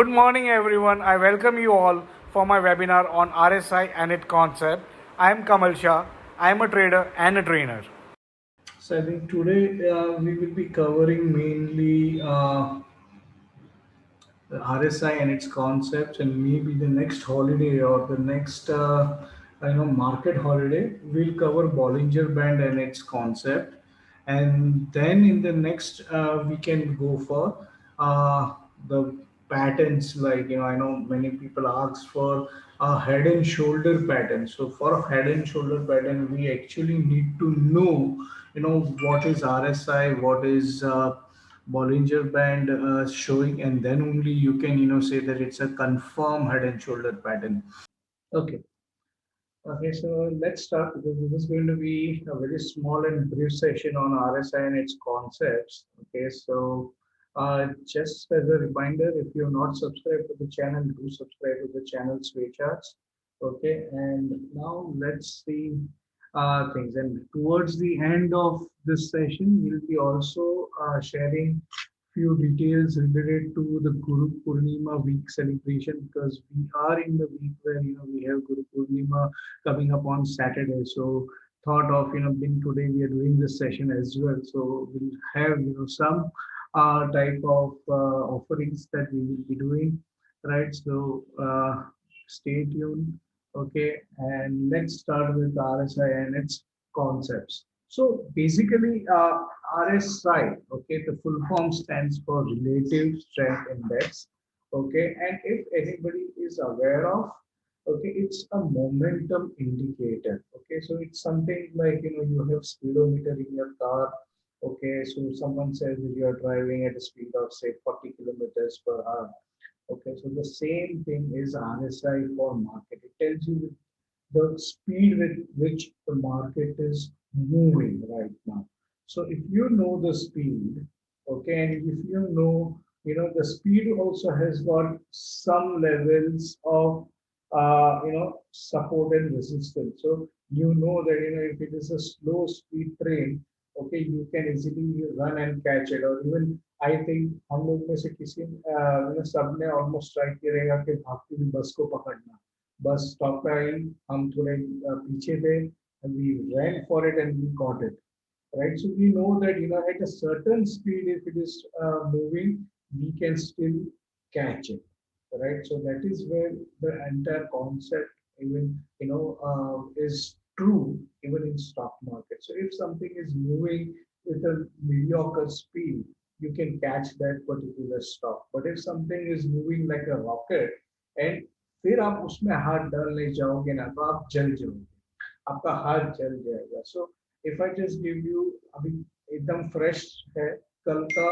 Good morning, everyone. I welcome you all for my webinar on RSI and its concept. I am Kamal Shah. I am a trader and a trainer. So I think today we will be covering mainly the RSI and its concepts, and maybe the next holiday or the next market holiday we'll cover Bollinger Band and its concept, and then in the next we can go for the patterns. Like, I know many people ask for a head and shoulder pattern. So for a head and shoulder pattern we actually need to know, what is RSI, what is Bollinger Band showing, and then only you can say that it's a confirm head and shoulder pattern. Okay. Okay, so let's start, because this is going to be a very small and brief session on RSI and its concepts. Okay, so just as a reminder, if you're not subscribed to the channel, do subscribe to the channel Sway Charts. Okay, and now let's see things. And towards the end of this session, we'll be also sharing few details related to the Guru Purnima week celebration, because we are in the week where we have Guru Purnima coming up on Saturday. So thought of being today we are doing this session as well. So we'll have some type of offerings that we will be doing, right? So stay tuned. Okay, and let's start with RSI and its concepts. So basically, RSI, okay, the full form stands for Relative Strength Index. Okay, and if anybody is aware of, okay, it's a momentum indicator. Okay, so it's something like you have speedometer in your car. Okay, so someone says that you are driving at a speed of say 40 kilometers per hour. Okay, so the same thing is RSI for market. It tells you the speed with which the market is moving right now. So if you know the speed, okay, and if you know, the speed also has got some levels of, support and resistance. So you know that, if it is a slow speed train, okay, you can easily run and catch it. Or even I think हम लोग में से किसी सबने almost try किया रहेगा कि भागती हुई बस को पकड़ना. Bus stop पे आई, हम थोड़े पीछे थे, and we ran for it and we got it, right? So we know that at a certain speed, if it is moving, we can still catch it, right? So that is where the entire concept even is true even in stock market. So if something is moving with a mediocre speed, you can catch that particular stock. But if something is moving like a rocket and फिर आप उसमें हाथ डालने जाओगे ना, तो आप जल जाओगे, आपका हाथ जल जाएगा. So if I just give you, अभी एकदम फ्रेश है कल का,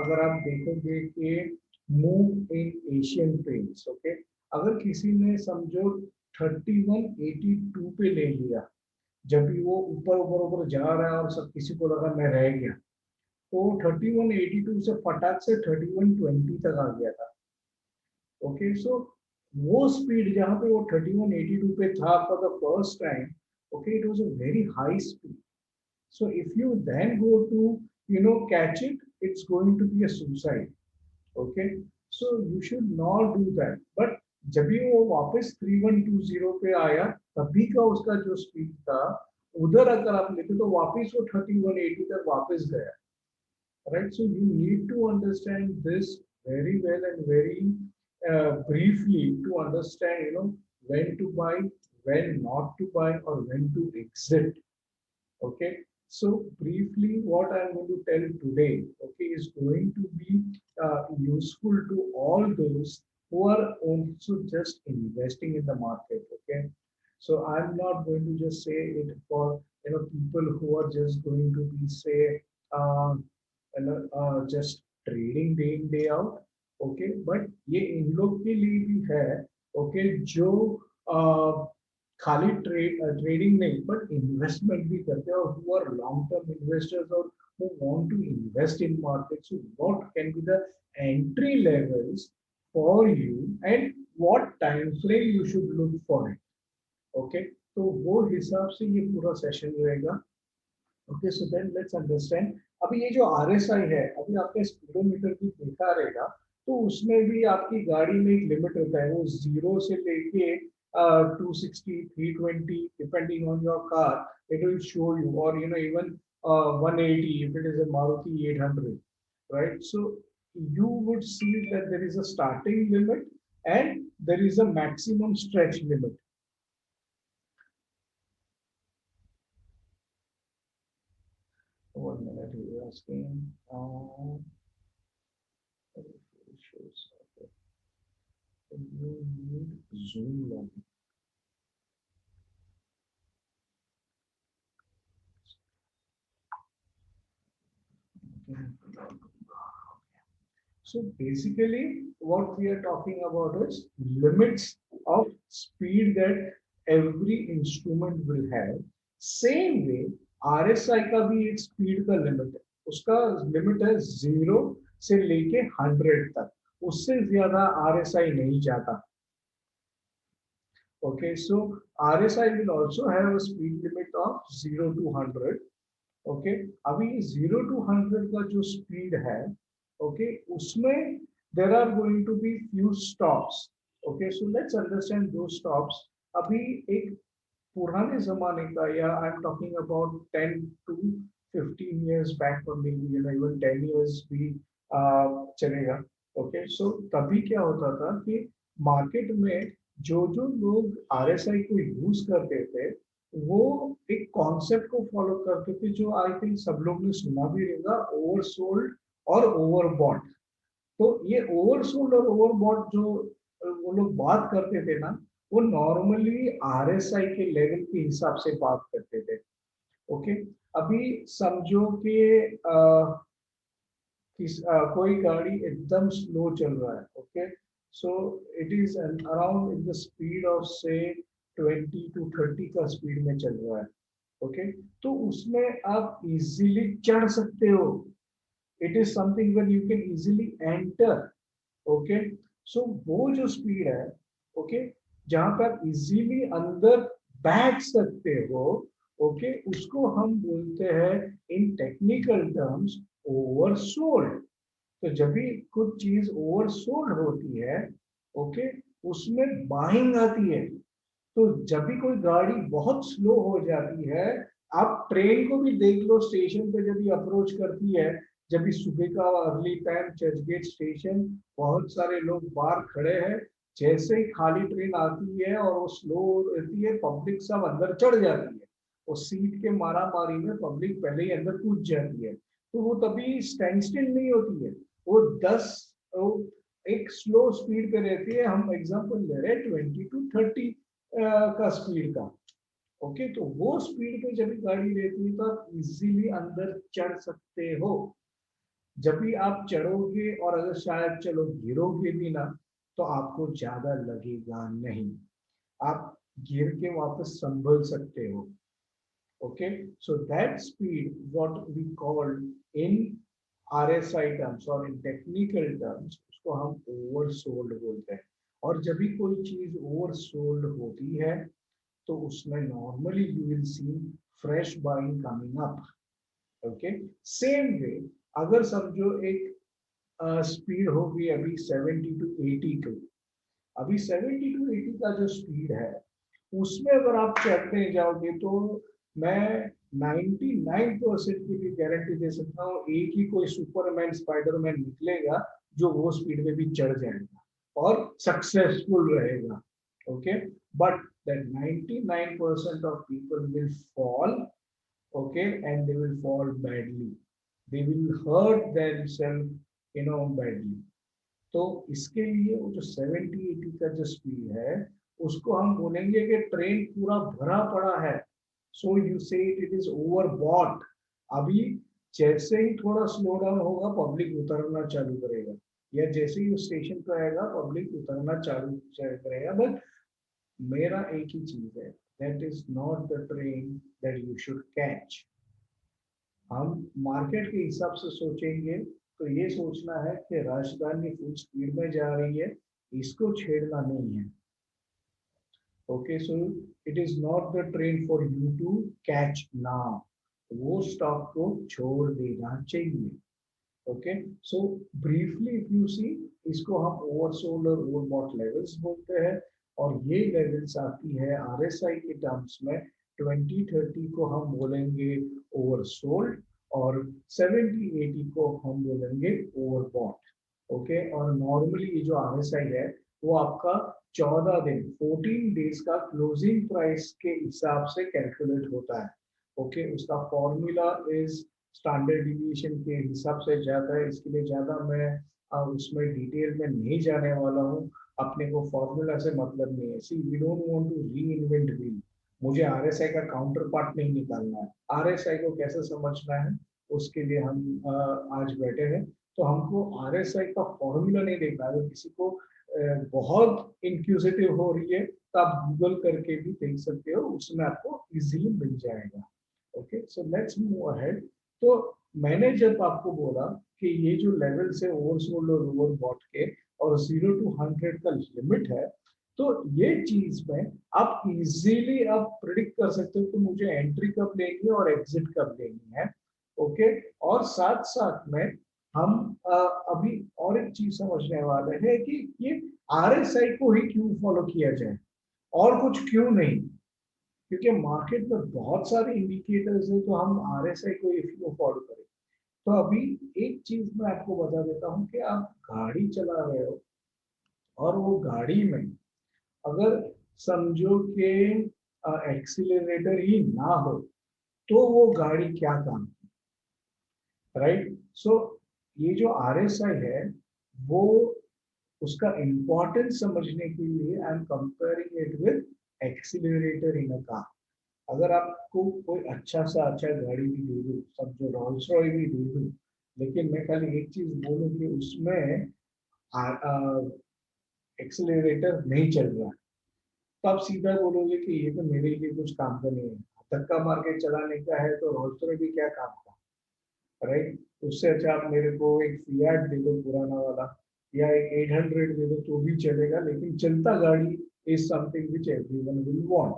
अगर आप देखोगे कि move in Asian paints. Okay, अगर किसी ने समझो 3182 पे ले लिया, जब भी वो ऊपर ऊपर ऊपर जा रहा है और सब किसी को लगा मैं रह गया, तो 3182 से फटाक से 3120 तक आ गया था. ओके, सो वो स्पीड जहां पे वो 3182 पे था for the first time, okay, it was a very high speed. So if you then go to catch it, it's going to be a suicide. Okay, so you should not do that. But जब भी वो वापस 3120 पे आया, तभी का उसका जो स्पीड था, उधर अगर आप लेते तो वापस वो 3180 तक वापस गया, right? So you need to understand this very well and very briefly to understand, when to buy, when not to buy, or when to exit. Okay. So briefly, what I'm going to tell today, okay, is going to be useful to all those who are also just investing in the market. Okay. So I'm not going to just say it for people who are just going to be say uh, just trading day in day out. Okay, but ये इन लोग के लिए भी है, okay, जो खाली trading नहीं but investment भी करते हैं, और who are long term investors और who want to invest in markets. So what can be the entry levels for you, and what time frame you should look for it. Okay, तो वो हिसाब से ये पूरा सेशन रहेगा. Okay, so then let's understand. अभी ये जो आरएसआई है, अभी आपने स्पीडोमीटर भी देखा रहेगा, तो उसमें भी आपकी गाड़ी में एक लिमिट होता है, वो 0 से लेके 260 320 depending on your car it will show you, और even 180 if it is a Maruti 800, right? So you would see that there is a starting limit and there is a maximum stretch limit. One minute, he is asking. Shows, okay. You need zoom level. Okay. So basically, what we are talking about is limits of speed that every instrument will have. Same way, RSI का भी एक speed का limit है, उसका limit है 0 से लेके 100 तक, उससे ज्यादा RSI नहीं जाता. Okay, so RSI will also have a speed limit of 0 to 100. Okay, अभी 0 to 100 का जो स्पीड है, ओके, उसमें there are going to be few stops. Okay, so let's understand दो स्टॉप्स. अभी एक पुराने जमाने का, या I am talking about 10 to 15 years back, और इवन 10 years भी चलेगा. ओके, सो तभी क्या होता था कि मार्केट में जो जो लोग आरएसआई को यूज करते थे, वो एक कॉन्सेप्ट को फॉलो करते थे जो आई थिंक सब लोग ने सुना भी रहेगा, ओवरसोल्ड और ओवरबॉट. तो ये ओवरसोल्ड और ओवरबॉट जो वो लोग बात करते थे ना, वो नॉर्मली आरएसआई के लेवल के हिसाब से बात करते थे. ओके, अभी समझो कि कोई गाड़ी एकदम स्लो चल रहा है. Okay, so it is around in the speed of से 20 to 30 का स्पीड में चल रहा है. ओके, तो उसमें आप इजीली चढ़ सकते हो. It is something when you can easily enter. Okay, so वो जो स्पीड है, ओके, जहां पर आप इजीली अंदर बैठ सकते हो, ओके, उसको हम बोलते हैं इन टेक्निकल टर्म्स ओवरसोल्ड. तो जब भी कुछ चीज ओवरसोल्ड होती है, ओके, उसमें बाइंग आती है. तो जब भी कोई गाड़ी बहुत स्लो हो जाती है, आप ट्रेन को भी देख लो, स्टेशन पे जब भी अप्रोच करती है, जब भी सुबह का अर्ली टाइम चर्चगेट स्टेशन, बहुत सारे लोग बाहर खड़े हैं, जैसे ही खाली ट्रेन आती है और वो स्लो रहती है, पब्लिक सब अंदर चढ़ जाती है. वो सीट के मारा मारी में पब्लिक पहले ही अंदर कूद जाती है. तो वो तभी स्टैंड स्टिल नहीं होती है, वो 10 वो एक स्लो स्पीड पे रहती है. हम एग्जांपल ले रहे हैं 20 to 30 का स्पीड का. ओके, तो वो स्पीड पे जब भी गाड़ी रहती है तो आप इजीली अंदर चढ़ सकते हो. जब भी आप चढ़ोगे और अगर शायद चलो गिरोगे भी ना, तो आपको ज्यादा लगेगा नहीं, आप गिर के वापस संभल सकते हो. Okay, so that speed what we called in RSI terms और इन टेक्निकल टर्म्स, उसको हम ओवरसोल्ड बोलते हैं. और जब भी कोई चीज ओवरसोल्ड होती है, तो उसमें normally you will see fresh buying coming up. Okay, same way, अगर समझो एक स्पीड होगी अभी 70 to 82, अभी 70 to 80 का जो स्पीड है, उसमें अगर आप चढ़ने जाओगे तो मैं 99% की भी गारंटी दे सकता हूँ, एक ही कोई सुपरमैन स्पाइडरमैन निकलेगा जो वो स्पीड में भी चढ़ जाएगा और सक्सेसफुल रहेगा. Okay, but that 99% of people will fall, okay, and they will fall badly. They will hurt themselves, badly. तो इसके लिए वो जो 70-80 का जो स्पीड है, उसको हम बोलेंगे कि ट्रेन पूरा भरा पड़ा है. सो यू से इट इज ओवर बॉट. अभी जैसे ही थोड़ा स्लो डाउन होगा, पब्लिक उतरना चालू करेगा, या जैसे ही स्टेशन पे आएगा पब्लिक उतरना चालू करेगा. बट मेरा एक ही चीज है, that is not the train that you should catch. हम मार्केट के हिसाब से सोचेंगे तो ये सोचना है कि राजधानी फुल स्पीड में जा रही है, इसको छेड़ना नहीं है. Okay, so it is not the train for you to catch now. वो स्टॉप को छोड़ देना चाहिए. Okay, so briefly if you see, इसको हम ओवरसोल्ड और ओवरबॉट लेवल्स बोलते हैं, और ये लेवल्स आती है आरएसआई के टर्म्स में। 2030 को हम बोलेंगे ओवरसोल्ड, और 70-80 को हम बोलेंगे ओवरबॉट। ओके, और नॉर्मली ये जो आरएसआई है वो आपका 14 दिन 14 डेज का क्लोजिंग प्राइस के हिसाब से कैलकुलेट होता है। ओके, उसका फॉर्मूला इज स्टैंडर्ड डिविएशन के हिसाब से जाता है। इसके लिए ज्यादा मैं उसमें डिटेल में नहीं जाने वाला हूँ। अपने को फॉर्मूला से मतलब नहीं है। See we don't want to reinvent wheel. मुझे आरएसआई का काउंटर पार्ट नहीं निकालना है। आरएसआई को कैसे समझना है उसके लिए हम आज बैठे हैं। तो हमको आरएसआई का फॉर्मूला नहीं देखना। अगर किसी को बहुत इंक्यूजिटिव हो रही है तो आप गूगल करके भी देख सकते हो, उसमें आपको इजीली मिल जाएगा। Okay, so let's move ahead. तो मैंने जब आपको बोला कि ये जो लेवल से ओवरसोल्ड और ओवरबॉट के और 0 to 100 का लिमिट है, तो ये चीज में आप इजीली आप प्रिडिक्ट कर सकते हो कि मुझे एंट्री कब लेनी है और एग्जिट कब लेनी है। ओके, और साथ साथ में हम अभी और एक चीज समझने वाले हैं कि ये आरएसआई को ही क्यों फॉलो किया जाए और कुछ क्यों नहीं। क्योंकि मार्केट में बहुत सारे इंडिकेटर्स हैं, तो हम आरएसआई को ही क्यों फॉलो करें। तो अभी एक चीज मैं आपको बता देता हूँ कि आप गाड़ी चला रहे हो और वो गाड़ी में अगर समझो कि एक्सीलरेटर ही ना हो तो वो गाड़ी क्या काम, राइट। सो ये जो आरएसआई है वो, उसका इंपॉर्टेंस समझने के लिए I am comparing it with accelerator in a car. अगर आपको कोई अच्छा सा अच्छा गाड़ी भी दे दूँ, समझो रोल्स रॉय भी दे दूँ, लेकिन मैं खाली एक चीज बोलूँ कि उसमें एक्सीलरेटर नहीं चल रहा है, तो आप सीधा बोलोगे कि ये तो मेरे लिए कुछ काम का नहीं है। धक्का मार के चलाने का है तो रोल्स रॉय भी क्या काम का, राइट। उससे अच्छा आप मेरे को एक फियाट दे दो पुराना वाला, या एक 800 दे दो तो भी चलेगा, लेकिन चलता गाड़ी is something which everyone will want,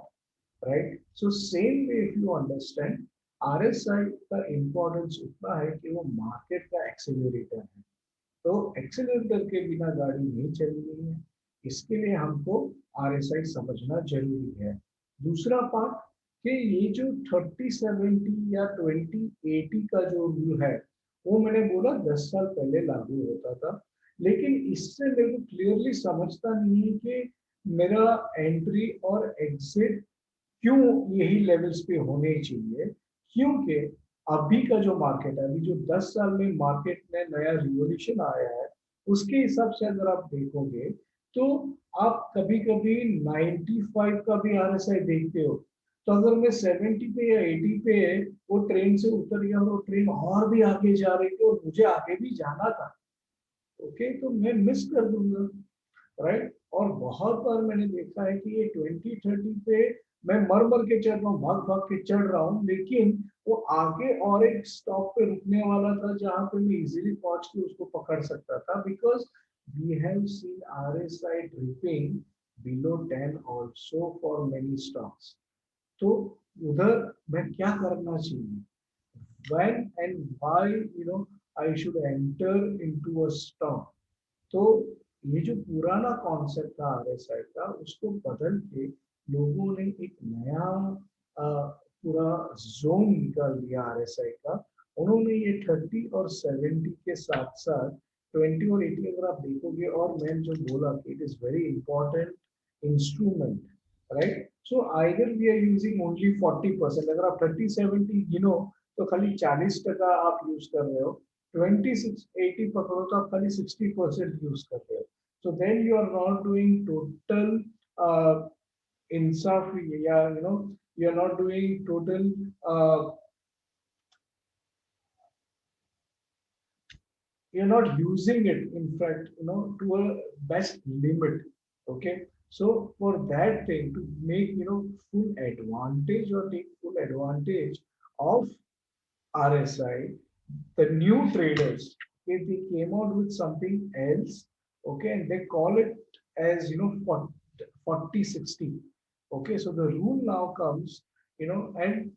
right. So same way if you understand, RSI का इंपॉर्टेंस उतना है कि वो मार्केट का एक्सेलरेटर है। तो एक्सेलरेटर के बिना गाड़ी नहीं चलनी है, इसके लिए हमको आरएसआई समझना जरूरी है। दूसरा पार्ट कि ये जो 30-70 या 20-80 का जो रूल है वो मैंने बोला 10 साल पहले लागू होता था, लेकिन इससे मेरे को क्लियरली समझता नहीं है कि मेरा एंट्री और एग्जिट क्यों यही लेवल्स पे होने चाहिए। क्योंकि अभी का जो मार्केट है, अभी जो 10 साल में मार्केट में नया रिवोल्यूशन आया है, उसके हिसाब से अगर आप देखोगे तो आप कभी कभी 95 का भी आरएसआई देखते हो। तो अगर मैं 70 पे या 80 पे वो ट्रेन से उतर गया और वो ट्रेन और भी आगे जा रही थी और मुझे आगे भी जाना था, ओके, तो मैं मिस कर दूंगा, राइट। और बहुत बार मैंने देखा है कि ये 20-30 पे मैं मर मर के चढ़ रहा हूँ, भाग भाग के चढ़ रहा हूँ, लेकिन वो आगे और एक स्टॉप पे रुकने वाला था जहां पे मैं इजीली पहुंच के उसको पकड़ सकता था, because we have seen RSI dripping below 10 also for many stocks. तो उधर मैं क्या करना चाहिए, when and why I should enter into a stock। तो ये जो पुराना कॉन्सेप्ट था आरएसआई का, उसको बदल के लोगों ने एक नया पूरा जोन निकाल दिया आरएसआई का। उन्होंने ये 30 और 70 के साथ साथ 20 और 80 अगर आप देखोगे, और मैंने जो बोला कि it is very important instrument, right. So either we are using only 40%, अगर आप 30-70 गिनो तो खाली 40% आप यूज कर रहे हो। 26-80 पकड़ो तो आप खाली 60% यूज कर रहे हो। So then you are not doing total insaf, yeah, you are not doing total, you're not using it, in fact, to a best limit. Okay, so for that thing to make full advantage or take full advantage of RSI, the new traders, okay, they came out with something else, okay, and they call it as 40-60. Okay, so the rule now comes, and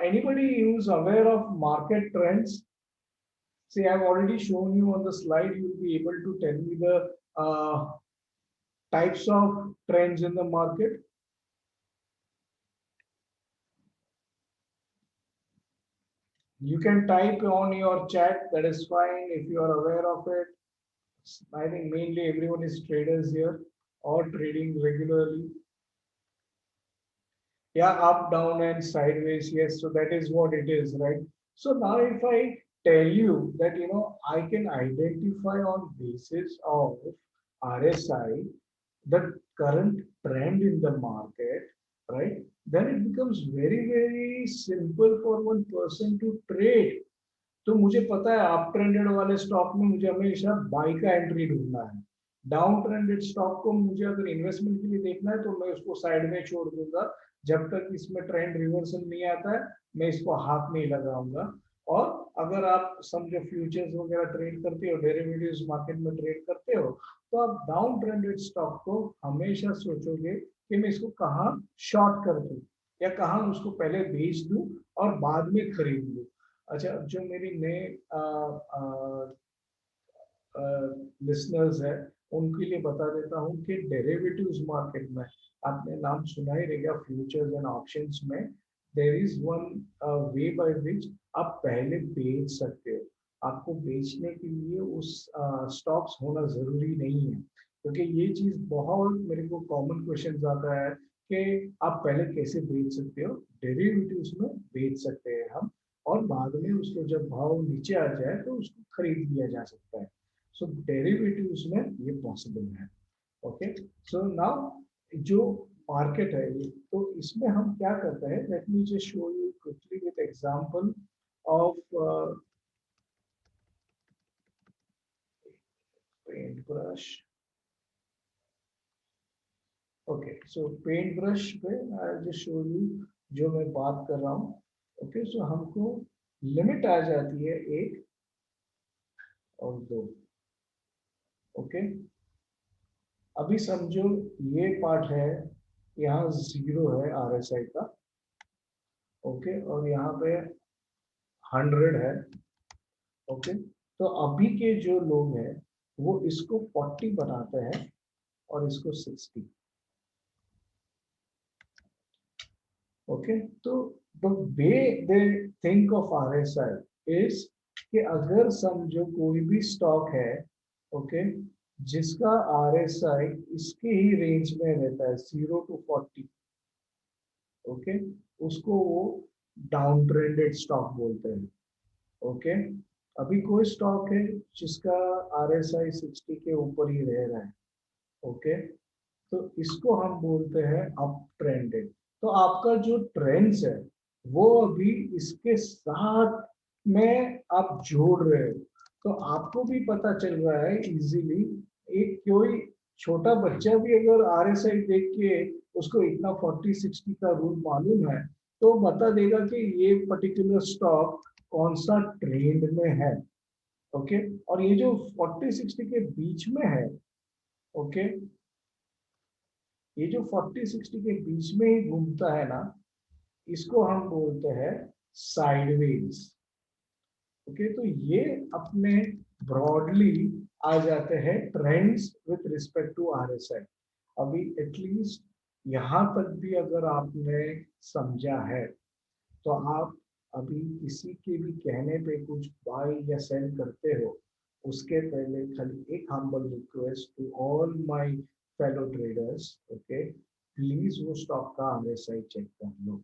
anybody who's aware of market trends, See, I've already shown you on the slide. You'll be able to tell me the types of trends in the market. You can type on your chat. That is fine if you are aware of it. I think mainly everyone is traders here or trading regularly. Yeah, up, down, and sideways. Yes, so that is what it is, right? So now if I tell you that, I can identify on basis of RSI the current trend in the market, right? Then it becomes very, very simple for one person to trade. तो मुझे पता है up trended वाले stock में मुझे हमेशा by का entry ढूंढना है। डाउन ट्रेंडेड स्टॉक को मुझे अगर इन्वेस्टमेंट के लिए देखना है तो मैं उसको साइड में छोड़ दूंगा। जब तक इसमें ट्रेंड रिवर्सल नहीं आता है मैं इसको हाथ नहीं लगाऊंगा। और अगर आप समझो फ्यूचर्स वगैरह ट्रेड करते हो, डेरिवेटिव्स मार्केट में ट्रेड करते हो, तो आप डाउन ट्रेंडेड स्टॉक को हमेशा सोचोगे कि मैं इसको कहाँ शॉर्ट कर दूं या कहाँ उसको पहले बेच दूं और बाद में खरीद लूं। अच्छा, जो मेरी नए लिसनर्स है उनके लिए बता देता हूँ कि डेरिवेटिव्स मार्केट में आपने नाम सुना ही रहेगा, फ्यूचर्स एंड ऑप्शंस में there is one way by which आप पहले बेच सकते हो। आपको बेचने के लिए उस स्टॉक्स होना जरूरी नहीं है, क्योंकि ये चीज बहुत मेरे को कॉमन क्वेश्चन आता है कि आप पहले कैसे बेच सकते हो। डेरिवेटिव्स में बेच सकते हैं हम, और बाद में उसको जब भाव नीचे आ जाए तो उसको खरीद लिया जा सकता है। सो डेरिवेटिव्स में ये पॉसिबल है। ओके, सो नाउ जो मार्केट है ये, तो इसमें हम क्या करते हैं, let me just show you quickly with example of paint brush. Okay, so paint brush पे आई जस्ट शो यू जो मैं बात कर रहा हूँ। ओके, सो हमको लिमिट आ जाती है एक और दो। ओके, अभी समझो ये पार्ट है, यहाँ जीरो है आरएसआई का। ओके, और यहाँ पे 100 है। ओके, तो अभी के जो लोग हैं वो इसको 40 बनाते हैं और इसको 60। ओके, तो the way they think of RSI is कि अगर समझो कोई भी स्टॉक है, ओके, जिसका आरएसआई इसके ही रेंज में रहता है 0 to 40, ओके, उसको वो डाउन ट्रेंडेड स्टॉक बोलते हैं। ओके, अभी कोई स्टॉक है जिसका आरएसआई 60 के ऊपर ही रह रहा है, ओके, तो इसको हम बोलते हैं अप ट्रेंडेड। तो आपका जो ट्रेंड्स है वो अभी इसके साथ में आप जोड़ रहे हो, तो आपको भी पता चल रहा है इजीली। एक कोई छोटा बच्चा भी अगर आरएसआई देख के उसको इतना 40-60 का रूल मालूम है तो बता देगा कि ये पर्टिकुलर स्टॉक कौन सा ट्रेंड में है। ओके, और ये जो 40-60 के बीच में है, ओके, ये जो 40-60 के बीच में ही घूमता है ना, इसको हम बोलते हैं साइडवेज। ओके, तो ये अपने ब्रॉडली आ जाते हैं trends with respect to RSI. अभी एटलीस्ट यहाँ तक भी अगर आपने समझा है तो आप अभी किसी के भी कहने पे कुछ बाय या सेल करते हो उसके पहले खाली एक humble request to all my fellow traders, okay, please वो स्टॉक का आरएसआई चेक कर लो।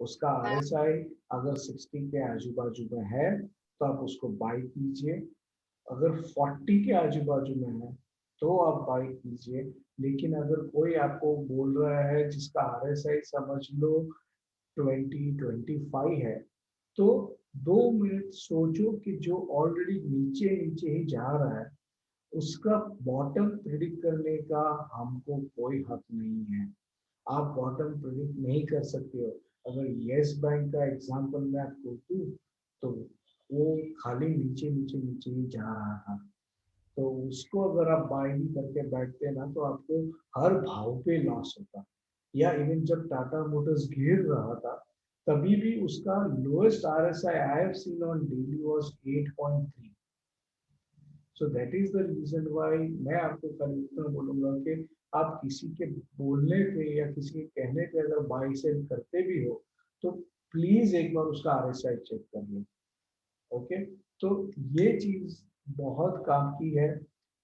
उसका आरएसआई अगर 60 के आजू बाजू में है तो आप उसको बाय कीजिए, अगर 40 के आजू बाजू में है तो आप बाय कीजिए। लेकिन अगर कोई आपको बोल रहा है जिसका आरएसआई समझ लो 20-25 है, तो 2 मिनट सोचो कि जो ऑलरेडी नीचे नीचे ही जा रहा है उसका बॉटम प्रिडिक्ट करने का हमको कोई हक नहीं है। आप बॉटम प्रिडिक्ट नहीं कर सकते हो। अगर यस बैंक का एग्जांपल मैं आपको दूं तो वो खाली नीचे नीचे नीचे ही जा रहा था, तो उसको अगर आप बाय नहीं करके बैठते ना तो आपको हर भाव पे लॉस होता। या इवन जब टाटा मोटर्स गिर रहा था तभी भी उसका lowest RSI I have seen on daily was 8.3. So that is the reason why मैं आपको कल इतना बोलूंगा कि आप किसी के बोलने पे या किसी के कहने पे अगर बाई सेल करते भी हो तो प्लीज एक बार उसका RSI चेक कर लो। ओके, तो ये चीज बहुत काम की है।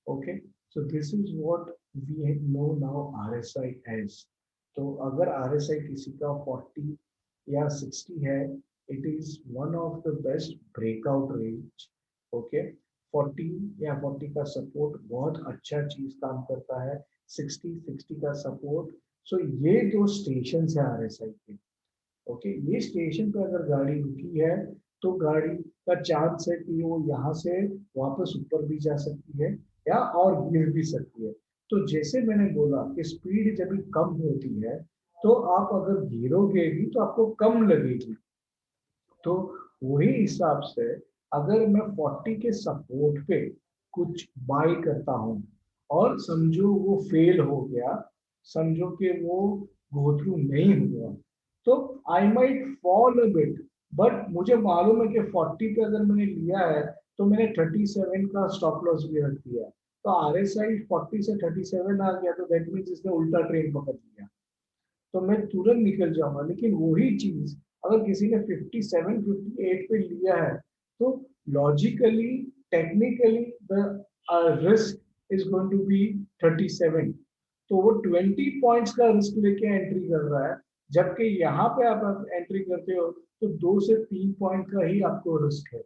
Okay, so this is what we know now RSI as. तो अगर RSI किसी का 40 या 60 है, it is one of the best breakout range. Okay, 40 या 40 का सपोर्ट बहुत अच्छा चीज काम करता है, 60 का सपोर्ट। सो ये दो स्टेशन है RSI के। ओके, ये स्टेशन पे अगर गाड़ी रुकी है तो गाड़ी का चांस है कि वो यहाँ से वापस ऊपर भी जा सकती है या और गिर भी सकती है। तो जैसे मैंने बोला कि स्पीड जब भी कम होती है तो आप अगर गिरोगे भी तो आपको कम लगेगी। तो वही हिसाब से अगर मैं 40 के सपोर्ट पे कुछ बाई करता हूँ और समझो वो फेल हो गया, समझो कि वो गो थ्रू नहीं हुआ, तो I might fall a bit, but मुझे मालूम है कि 40 पे अगर मैंने लिया है तो मैंने 37 का स्टॉप लॉस भी रख दिया। तो RSI 40 से 37 आ गया तो दैट मीन्स इसने उल्टा ट्रेन पकड़ लिया, तो मैं तुरंत निकल जाऊंगा। लेकिन वही चीज अगर किसी ने 57 58 पे लिया है तो logically technically the risk is going to be 37। तो वो 20 पॉइंट्स का रिस्क लेके एंट्री कर रहा है, जबकि यहाँ पे आप एंट्री करते हो तो 2 से 3 पॉइंट का ही आपको रिस्क है।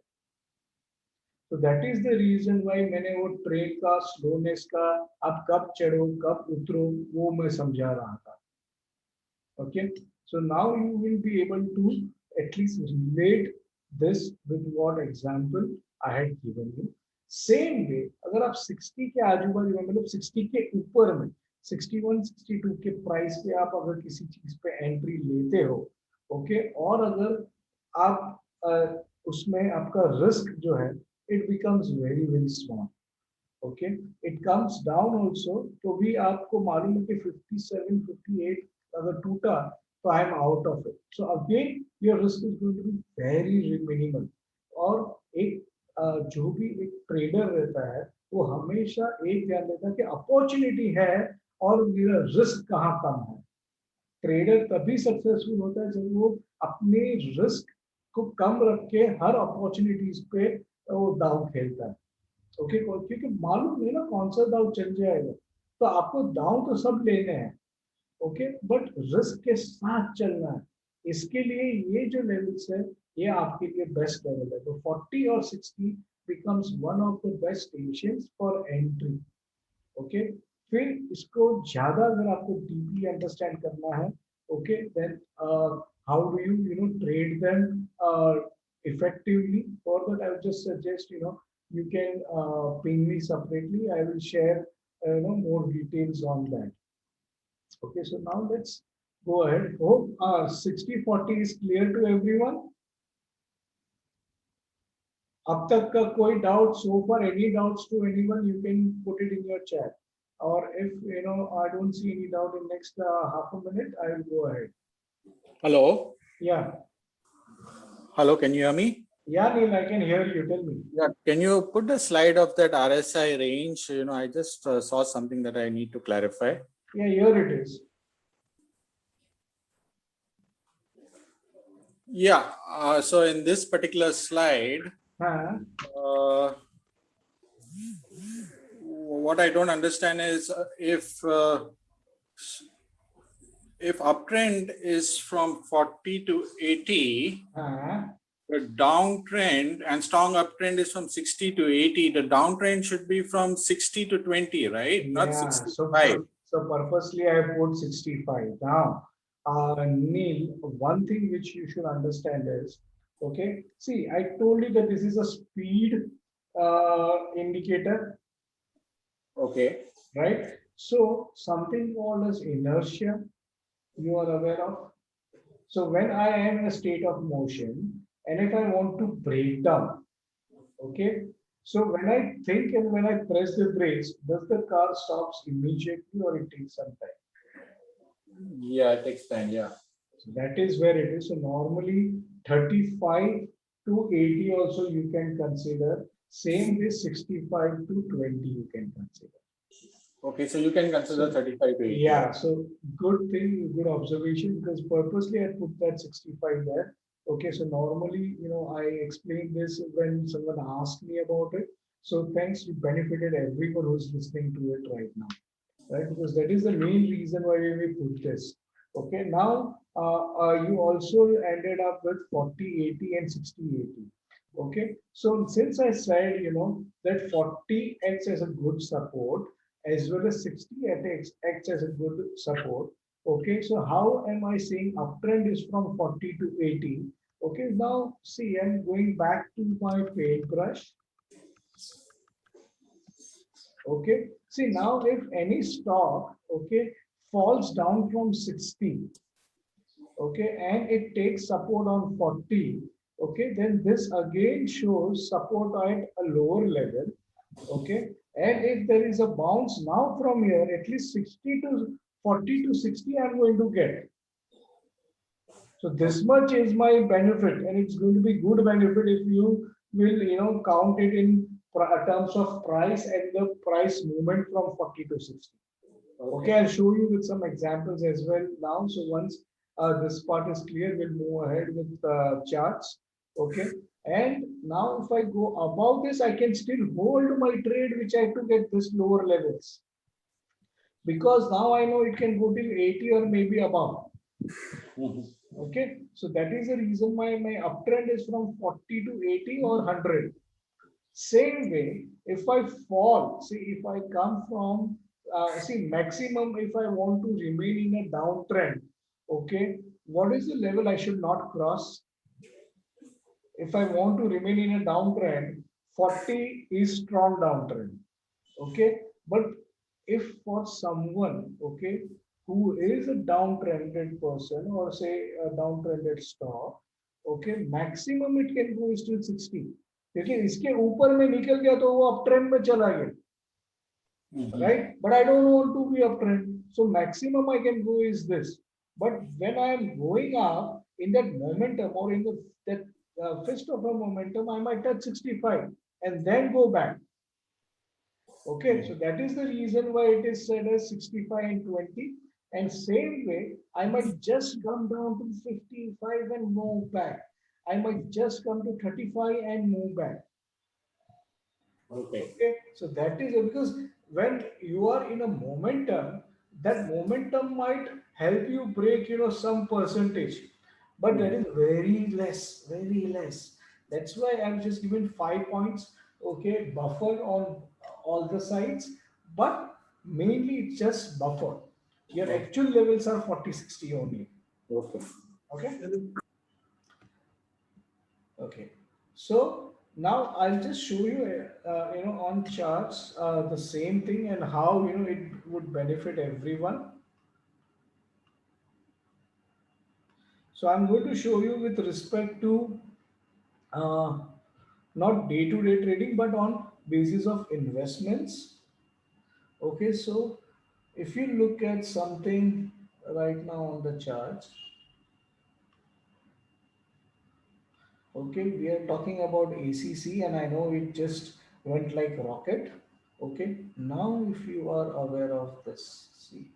तो that is the reason why मैंने वो ट्रेन का स्लोनेस का, आप कब चढ़ो कब उतरो, वो मैं समझा रहा था। Okay, so now you will be able to at least relate this with what example I had given you. Same way अगर आप 60 के आजू बाजू में, मतलब 60 के ऊपर में, 61 62 के प्राइस पे आप अगर किसी चीज पे एंट्री लेते हो, ओके, और अगर आप उसमें आपका रिस्क जो है it becomes very very small. Okay, it comes down also, तो भी आपको मालूम है कि 57 58 अगर टूटा तो I am out of it. So again your risk is going to be very minimal. और एक जो भी एक ट्रेडर रहता है वो हमेशा एक ध्यान देता है कि अपॉर्चुनिटी है और मेरा रिस्क कहाँ कम है। ट्रेडर तभी सक्सेसफुल होता है जब वो अपने रिस्क को कम रख के हर अपॉर्चुनिटीज पे वो दाव खेलता है। ओके, क्योंकि मालूम नहीं ना कौन सा दाव चल जाएगा, तो आपको दाव तो सब लेने हैं। ओके, बट रिस्क के साथ चलना है, इसके लिए ये जो लेवल्स है ये आपके लिए बेस्ट लेवल है। तो 40 और 60 becomes one of the best stations for entry। Okay, फिर इसको ज्यादा अगर आपको डीपली अंडरस्टैंड करना है, okay, then how do you you know trade them effectively? For that I would just suggest, you can ping me separately, I will share more details on that। Okay, so now let's go ahead। Hope 60-40 is clear to everyone। अब तक का कोई doubt, so far any doubts to anyone, you can put it in your chat, or if I don't see any doubt in next half a minute, I will go ahead। Hello. Yeah, Hello, can you hear me? yeah, Neil, I can hear you, tell me। Yeah, can you put the slide of that RSI range? I just saw something that I need to clarify. Yeah, here it is। Yeah, so in this particular slide, हाँ, what I don't understand is if uptrend is from 40 to 80, हाँ, the downtrend and strong uptrend is from 60 to 80. The downtrend should be from 60 to 20, right? Not yeah, 65. so purposely I put 65 now। Neil, one thing which you should understand is, okay, see, I told you that this is a speed indicator, Okay. right? So something called as inertia, you are aware of। So when I am in a state of motion and if I want to break down, okay, so when I think and when I press the brakes, does the car stops immediately or it takes some time? Yeah, it takes time. Yeah. So that is where it is. So normally 35 to 80 also you can consider. Same way 65 to 20 you can consider. Okay, so you can consider So 35 to 80. yeah, so good thing, good observation, because purposely I put that 65 there. Okay, so normally, I explain this when someone asked me about it. So thanks, you benefited everyone who's listening to it right now, right? Because that is the main reason why we put this. Okay, now you also ended up with 40, 80 and 60, 80. Okay, so since I said, that 40 acts as a good support as well as 60 acts as a good support. Okay, so how am I saying uptrend is from 40 to 80? Okay, now see, I'm going back to my paintbrush. Okay, see now if any stock, okay, falls down from 60, okay, and it takes support on 40, okay, then this again shows support at a lower level, okay, and if there is a bounce now from here, at least 60 to 40 to 60 I'm going to get. So this much is my benefit, and it's going to be good benefit if you will, count it in terms of price and the price movement from 40 to 60. Okay, I'll show you with some examples as well now. So once this part is clear, we'll move ahead with charts. Okay, and now if I go above this, I can still hold my trade which I took at this lower levels, because now I know it can go till 80 or maybe above. Okay, so that is the reason why my uptrend is from 40 to 80 or 100. Same way, if I fall, see, if I come from, see, maximum, if I want to remain in a downtrend, okay, what is the level I should not cross? If I want to remain in a downtrend, 40 is strong downtrend, okay. But if for someone, okay, who is a downtrended person or say a downtrended stock, okay, maximum it can go is till 60. क्योंकि इसके ऊपर में निकल गया तो वो up trend में चला गया, right? But I don't want to be uptrend, so maximum I can go is this. But when I am going up in that momentum or in the that fist of a momentum, I might touch 65 and then go back. Okay, so that is the reason why it is said as 65 and 20. And same way, I might just come down to 55 and move back. I might just come to 35 and move back. Okay. Okay, so that is because when you are in a momentum, that momentum might help you break, some percentage, but that is very less, very less. That's why I'm just given 5 points. Okay, buffer on all the sides, but mainly it's just buffer. Your actual levels are 40, 60 only. Okay. Okay. Okay, so now I'll just show you, on charts, the same thing and how, it would benefit everyone. So I'm going to show you with respect to uh, not day-to-day trading, but on basis of investments. Okay, so if you look at something right now on the charts, okay, we are talking about ACC, and I know it just went like rocket. Okay, now if you are aware of this, see,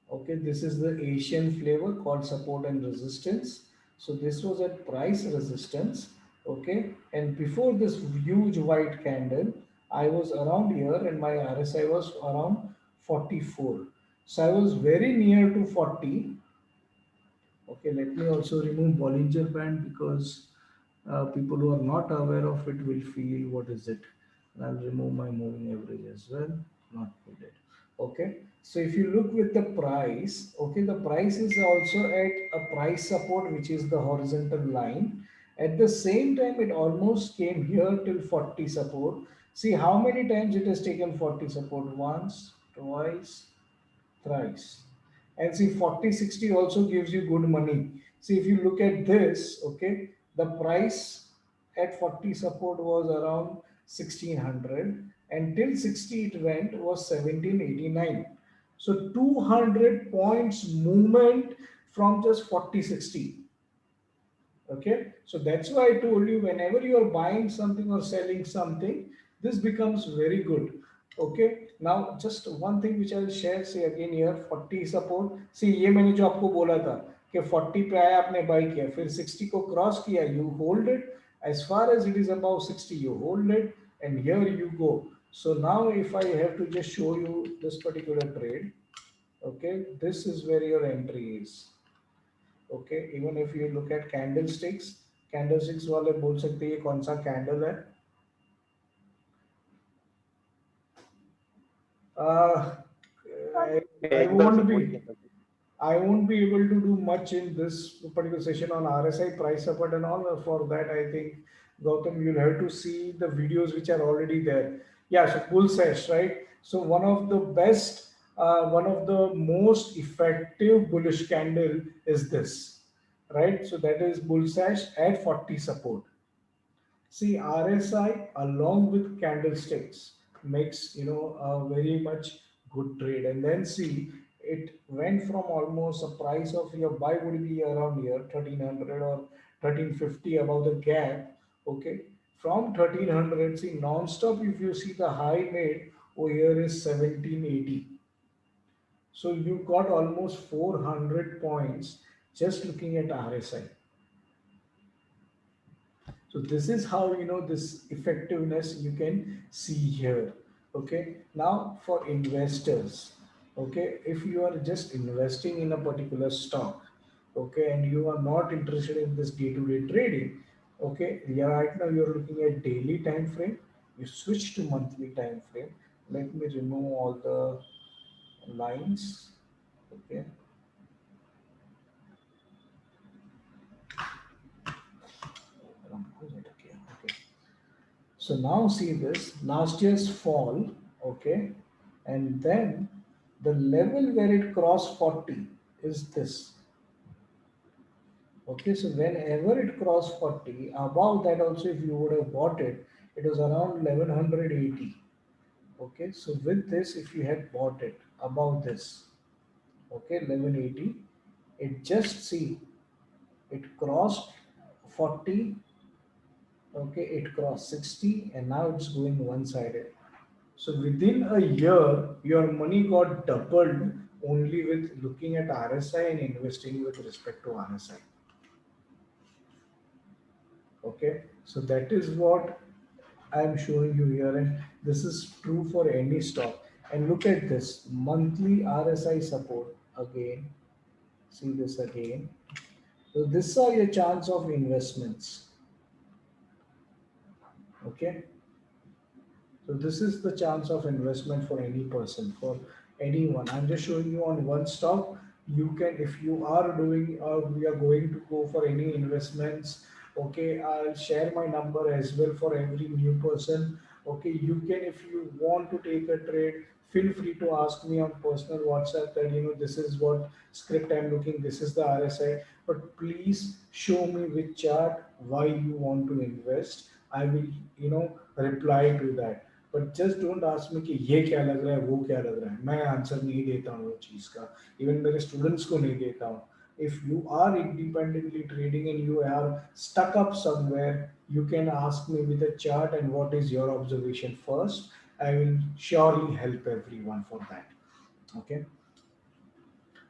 okay, this is the Asian flavor called support and resistance. So this was at price resistance, okay, and before this huge white candle, I was around here and my RSI was around 44. So I was very near to 40. Okay, let me also remove Bollinger Band, because people who are not aware of it will feel what is it. And I'll remove my moving average as well, not needed. Okay, so if you look with the price, okay, the price is also at a price support, which is the horizontal line. At the same time, it almost came here till 40 support. See how many times it has taken 40 support: once, twice, thrice. And see, 40 60 also gives you good money. See, if you look at this, okay, the price at 40 support was around 1600, and till 60 it went was 1789. So 200 points movement from just 40.60. Okay, so that's why I told you whenever you are buying something or selling something, this becomes very good. Okay, now just one thing which I'll share, say again here 40 support. See ये मैंने जो आपको बोला था कि 40 पे आया आपने बाई किया, फिर 60 को क्रॉस किया, you hold it as far as it is above 60, you hold it, and here you go. So now if I have to just show you this particular trade, okay, this is where your entry is. Okay, even if you look at candlesticks वाले बोल सकते हैं ये कौन सा candle है. I won't be I won't be able to do much in this particular session on RSI price support and all. For that, I think Gautam, you'll have to see the videos which are already there. Yeah, so bull sesh, right? So one of the most effective bullish candle is this, right? So that is bull sesh at 40 support. See, RSI along with candlesticks makes a very much good trade. And then see, it went from almost a price of your buy would be around here 1300 or 1350 above the gap. Okay, from 1300, see non-stop. If you see the high made over here is 1780. So you got almost 400 points just looking at RSI. So this is how this effectiveness you can see here. Okay. Now for investors, okay, if you are just investing in a particular stock, okay, and you are not interested in this day-to-day trading, okay, yeah, right now you're looking at daily time frame. You switch to monthly time frame. Let me remove all the lines. Okay. Okay. So now see this last year's fall, okay, and then the level where it crossed 40 is this. Okay, so whenever it crossed 40, above that also if you would have bought it, it was around 1180. Okay, so with this, if you had bought it above this, okay, 1180, it just see it crossed 40, okay, it crossed 60, and now it's going one-sided. So within a year, your money got doubled only with looking at RSI and investing with respect to RSI. Okay, so that is what I am showing you here, and this is true for any stock. And look at this monthly RSI support again. See this again. So these are your chance of investments. Okay. So this is the chance of investment for any person, for anyone. I'm just showing you on one stock. You can, if you are doing, we are going to go for any investments. Okay, I'll share my number as well for every new person. Okay, you can, if you want to take a trade, feel free to ask me on personal WhatsApp that this is what script I'm looking, this is the RSI. But please show me with chart why you want to invest. I will reply to that. But just don't ask me कि ये क्या लग रहा है वो क्या लग रहा है. मैं आंसर नहीं देता हूँ वो चीज़ का, इवन मेरे स्टूडेंट्स को नहीं देता हूँ. If you are independently trading and you are stuck up somewhere, you can ask me with a chart and what is your observation first. I will surely help everyone for that. Okay.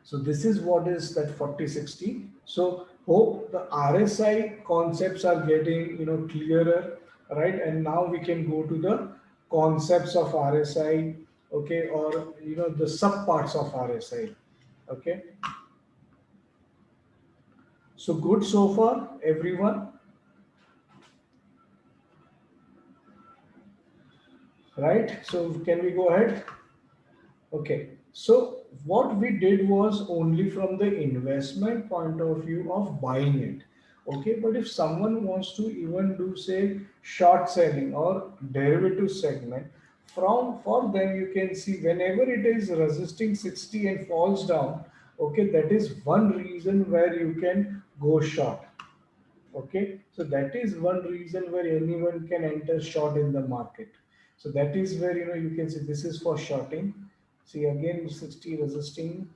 So this is what is that 4060. So hope the RSI concepts are getting clearer, right? And now we can go to the concepts of RSI, okay, or the sub parts of RSI, okay. So good so far, everyone, right? So can we go ahead? Okay, so what we did was only from the investment point of view of buying it. Okay, but if someone wants to even do say short selling or derivative segment, from for them you can see whenever it is resisting 60 and falls down, okay, that is one reason where you can go short. Okay, so that is one reason where anyone can enter short in the market. So that is where you can see this is for shorting. See again 60 resisting.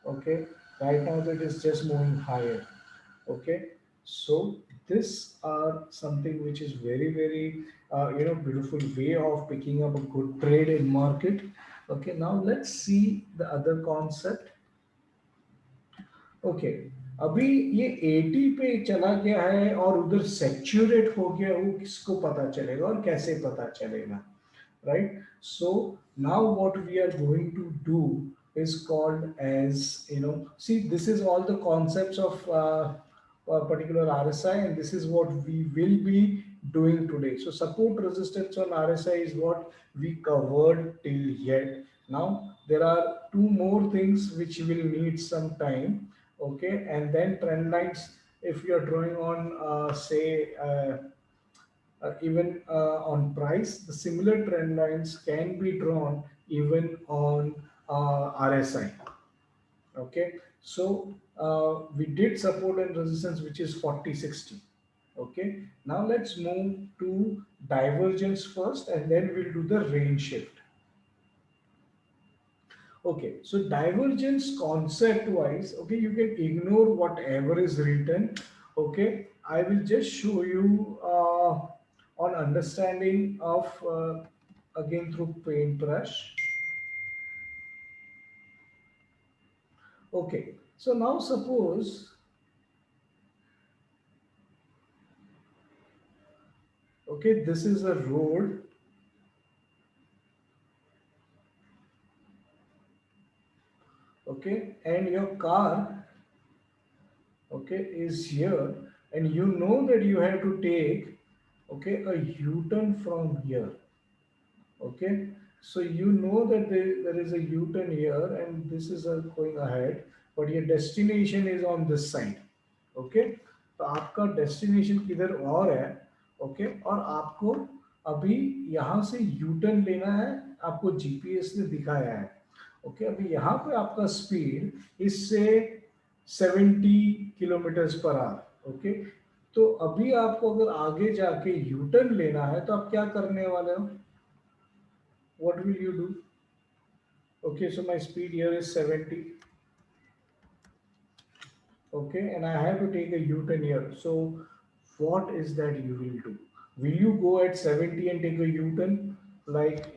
Okay, Right now it is just moving higher. Okay, so this are something which is very very beautiful way of picking up a good trade in market. Okay, now let's see the other concept. Okay, अभी ये 80 पे चला गया है और उधर saturate हो गया, वो किसको पता चलेगा और कैसे पता चलेगा, right? So now what we are going to do is called as, see, this is all the concepts of a particular RSI, and this is what we will be doing today. So support resistance on RSI is what we covered till yet. Now there are two more things which will need some time. Okay, and then trend lines, if you are drawing on say even on price, the similar trend lines can be drawn even on RSI. Okay, so we did support and resistance, which is 40-60. Okay, now let's move to divergence first, and then we'll do the range shift. Okay, so divergence concept wise, okay, you can ignore whatever is written. Okay, I will just show you on understanding of again through paintbrush. Okay, so now suppose, okay, this is a road. Okay, and your car, okay, is here, and you know that you have to take, okay, a U-turn from here. Okay, so you know that there is a U-turn here, and this is going ahead, but your destination is on this side. Okay, तो आपका destination किधर और है. Okay, और आपको अभी यहाँ से U-turn लेना है, आपको GPS ने दिखाया है. Okay, अभी यहाँ पे आपका स्पीड इससे 70 किलोमीटर पर आवर. ओके, तो अभी आपको अगर आगे जाके U-turn लेना है तो आप क्या करने वाले हो? What will you do? Okay, so my speed here is 70. Okay, and I have to take a U-turn here. So what is that you will do? Will you go at 70 and take a U-turn like,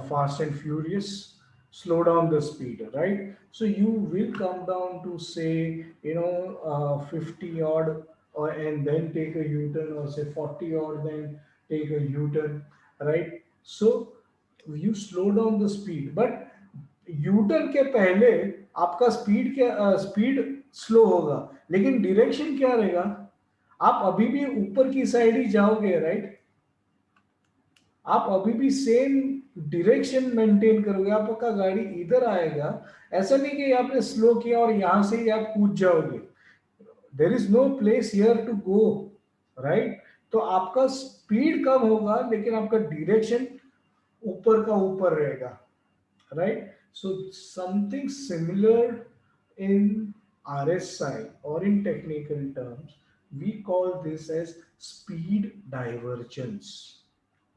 Fast and Furious? Slow down the speed, right? So you will come down to say, 50 odd, or and then take a U-turn, or say 40 odd, then take a U-turn, right? So you slow down the speed, but U turn के पहले आपका speed slow होगा, लेकिन direction क्या रहेगा? आप अभी भी ऊपर की साइड ही जाओगे, राइट? आप अभी भी सेम डायरेक्शन मेंटेन करोगे, आपका गाड़ी इधर आएगा. ऐसा नहीं कि आपने स्लो किया और यहां से ही आप कूद जाओगे. There is no place here to go, right? तो आपका स्पीड कम होगा, लेकिन आपका डायरेक्शन ऊपर का ऊपर रहेगा, right? So something similar in RSI, or in technical terms, we call this as speed divergence.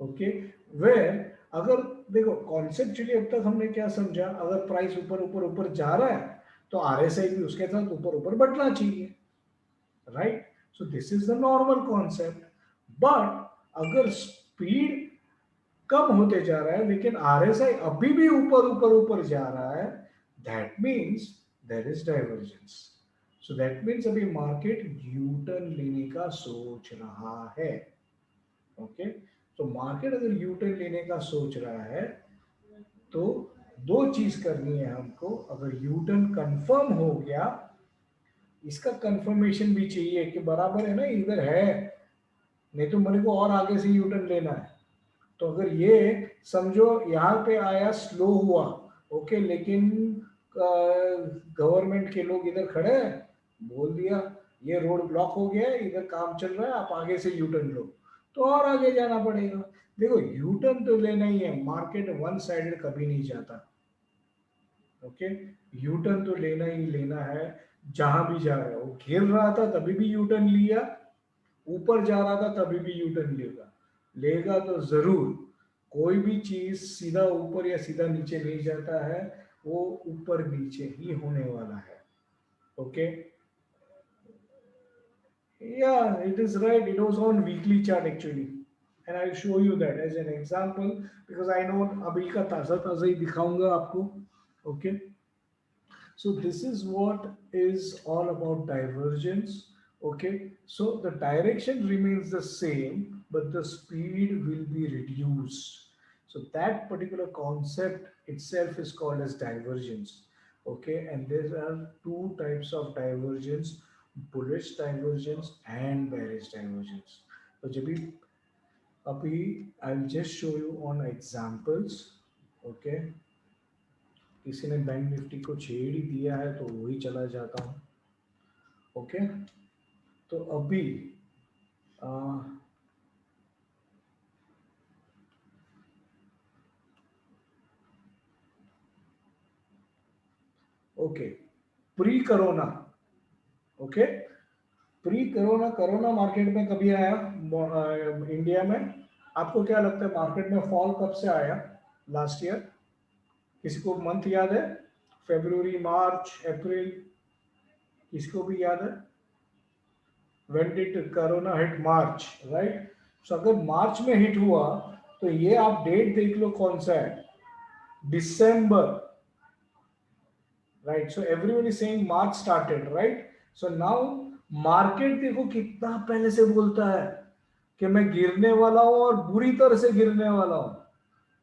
Okay, where अगर देखो कॉन्सेप्चुअली अब तक हमने क्या समझा, अगर प्राइस ऊपर ऊपर ऊपर जा रहा है तो RSI भी उसके साथ ऊपर ऊपर बढ़ना चाहिए, right? So this is the normal concept. But अगर स्पीड कम होते जा रहा है लेकिन आरएसआई अभी भी ऊपर ऊपर ऊपर जा रहा है, that means there is divergence. So that means अभी मार्केट यू टर्न लेने का सोच रहा है. ओके, तो मार्केट अगर यू टर्न लेने का सोच रहा है तो दो चीज करनी है हमको. अगर यू टर्न कंफर्म हो गया, इसका कंफर्मेशन भी चाहिए कि बराबर है ना, इधर है, नहीं तो मेरे को और आगे से यू टर्न लेना है. तो अगर ये समझो यहाँ पे आया, स्लो हुआ, ओके, लेकिन गवर्नमेंट के लोग इधर खड़े हैं, बोल दिया ये रोड ब्लॉक हो गया है, इधर काम चल रहा है, आप आगे से यूटर्न लो, तो और आगे जाना पड़ेगा. देखो यूटर्न तो लेना ही है, मार्केट वन साइडेड कभी नहीं जाता. ओके, यूटर्न तो लेना ही लेना है. जहां भी जा रहा है, वो गिर रहा था तभी भी यूटर्न लिया, ऊपर जा रहा था तभी भी यूटर्न लेगा. लेगा तो जरूर. कोई भी चीज सीधा ऊपर या सीधा नीचे नहीं जाता है, वो ऊपर नीचे ही होने वाला है. Okay. Yeah, it is right. It was on weekly chart actually. And I'll show you that as an example because I know अभी का ताज़ा ताज़ा ही दिखाऊंगा आपको. Okay. So this is what is all about divergence. Okay. So the direction remains the same, but the speed will be reduced. So that particular concept itself is called as divergence. Okay. And there are two types of divergence, bullish divergence and bearish divergence. So I'll just show you on examples. Okay. किसी ने bank Nifty को छेड़ ही दिया है तो वही चला जाता हूँ. ओके. तो अभी okay pre corona. Okay. Pre corona corona market में कभी आया इंडिया में? आपको क्या लगता है मार्केट में फॉल कब से आया लास्ट ईयर? किसी को मंथ याद है? फरवरी, मार्च, अप्रैल? किसी को भी याद है? When did corona hit? March, right? So अगर मार्च में हिट हुआ तो ये आप डेट देख लो कौन सा है. December, right? So everyone is saying March started, right? So now market देखो कितना पहले से बोलता है कि मैं गिरने वाला हूं और बुरी तरह से गिरने वाला हूं.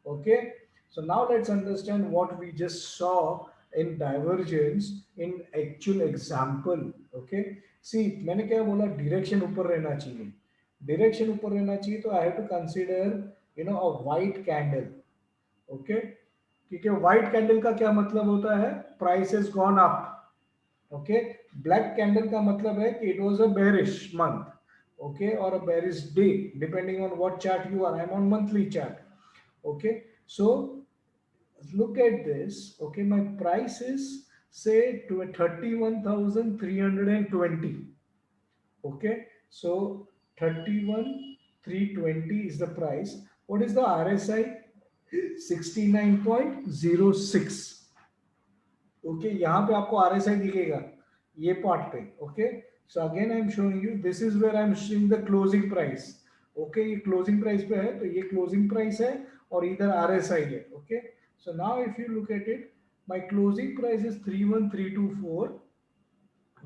Okay. So now let's understand what we just saw in divergence in actual example. Okay. See, मैंने क्या बोला? डायरेक्शन ऊपर रहना चाहिए. डायरेक्शन ऊपर रहना चाहिए तो I have to consider a white candle. Okay. क्योंकि व्हाइट कैंडल का क्या मतलब होता है? Price has gone up. Okay. Black candle का मतलब है कि it was a bearish month. Okay. और a bearish day depending on what chart you are. I am on monthly chart. Okay. So look at this. Okay. My price is say to 31,320. Okay. So 31,320 is the price. What is the RSI? 69.06. Okay. यहाँ पे आपको RSI दिखेगा ये part पे. Okay. So again I am showing you. This is where I am showing the closing price. Okay. ये closing price पे है तो ये क्लोजिंग प्राइस है और इधर RSI है. Okay. So now if you look at it, my closing price is 31324.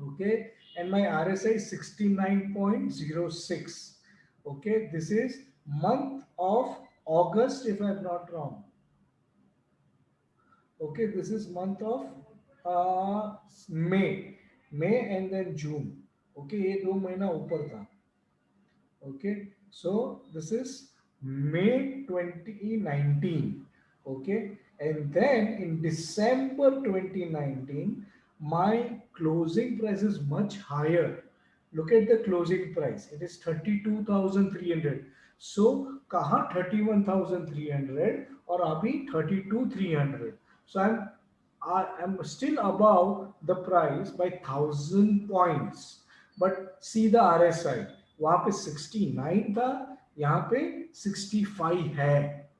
Okay. And my RSI is 69.06. Okay. This is month of August if I'm not wrong. Okay, this is month of May and then June. Okay, ये 2 महीना ऊपर था. Okay, so this is May 2019. Okay, and then in December 2019 my closing price is much higher. Look at the closing price, it is 32,300. So कहाँ 31,300 और अभी 32,300. So I'm still above the price by 1,000 points. But see the RSI, वहां पे 69 था, यहाँ पे 65 है.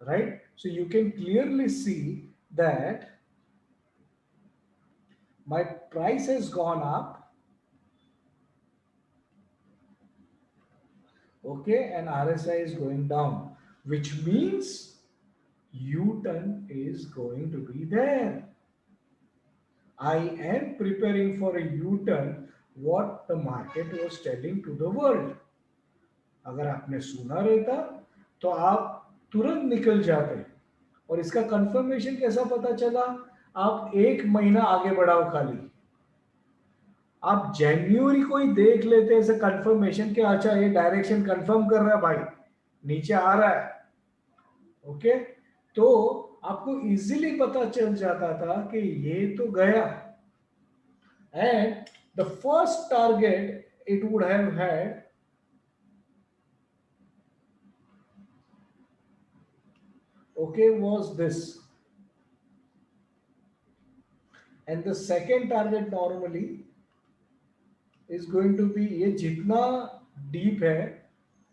Right? So you can clearly see that my price has gone up. Okay, and RSI is going down, which means U-turn is going to be there. I am preparing for a U-turn what the market was telling to the world. अगर आपने सुना रहता तो आप तुरंत निकल जाते. और इसका कंफर्मेशन कैसा पता चला? आप 1 महीना आगे बढ़ाओ खाली. आप जनवरी को ही देख लेते ऐसे कंफर्मेशन के अच्छा ये डायरेक्शन कंफर्म कर रहा है भाई, नीचे आ रहा है. ओके. तो आपको इजीली पता चल जाता था कि ये तो गया. And the first target it would have had okay was this, and the second target normally is going to be ये जितना डीप है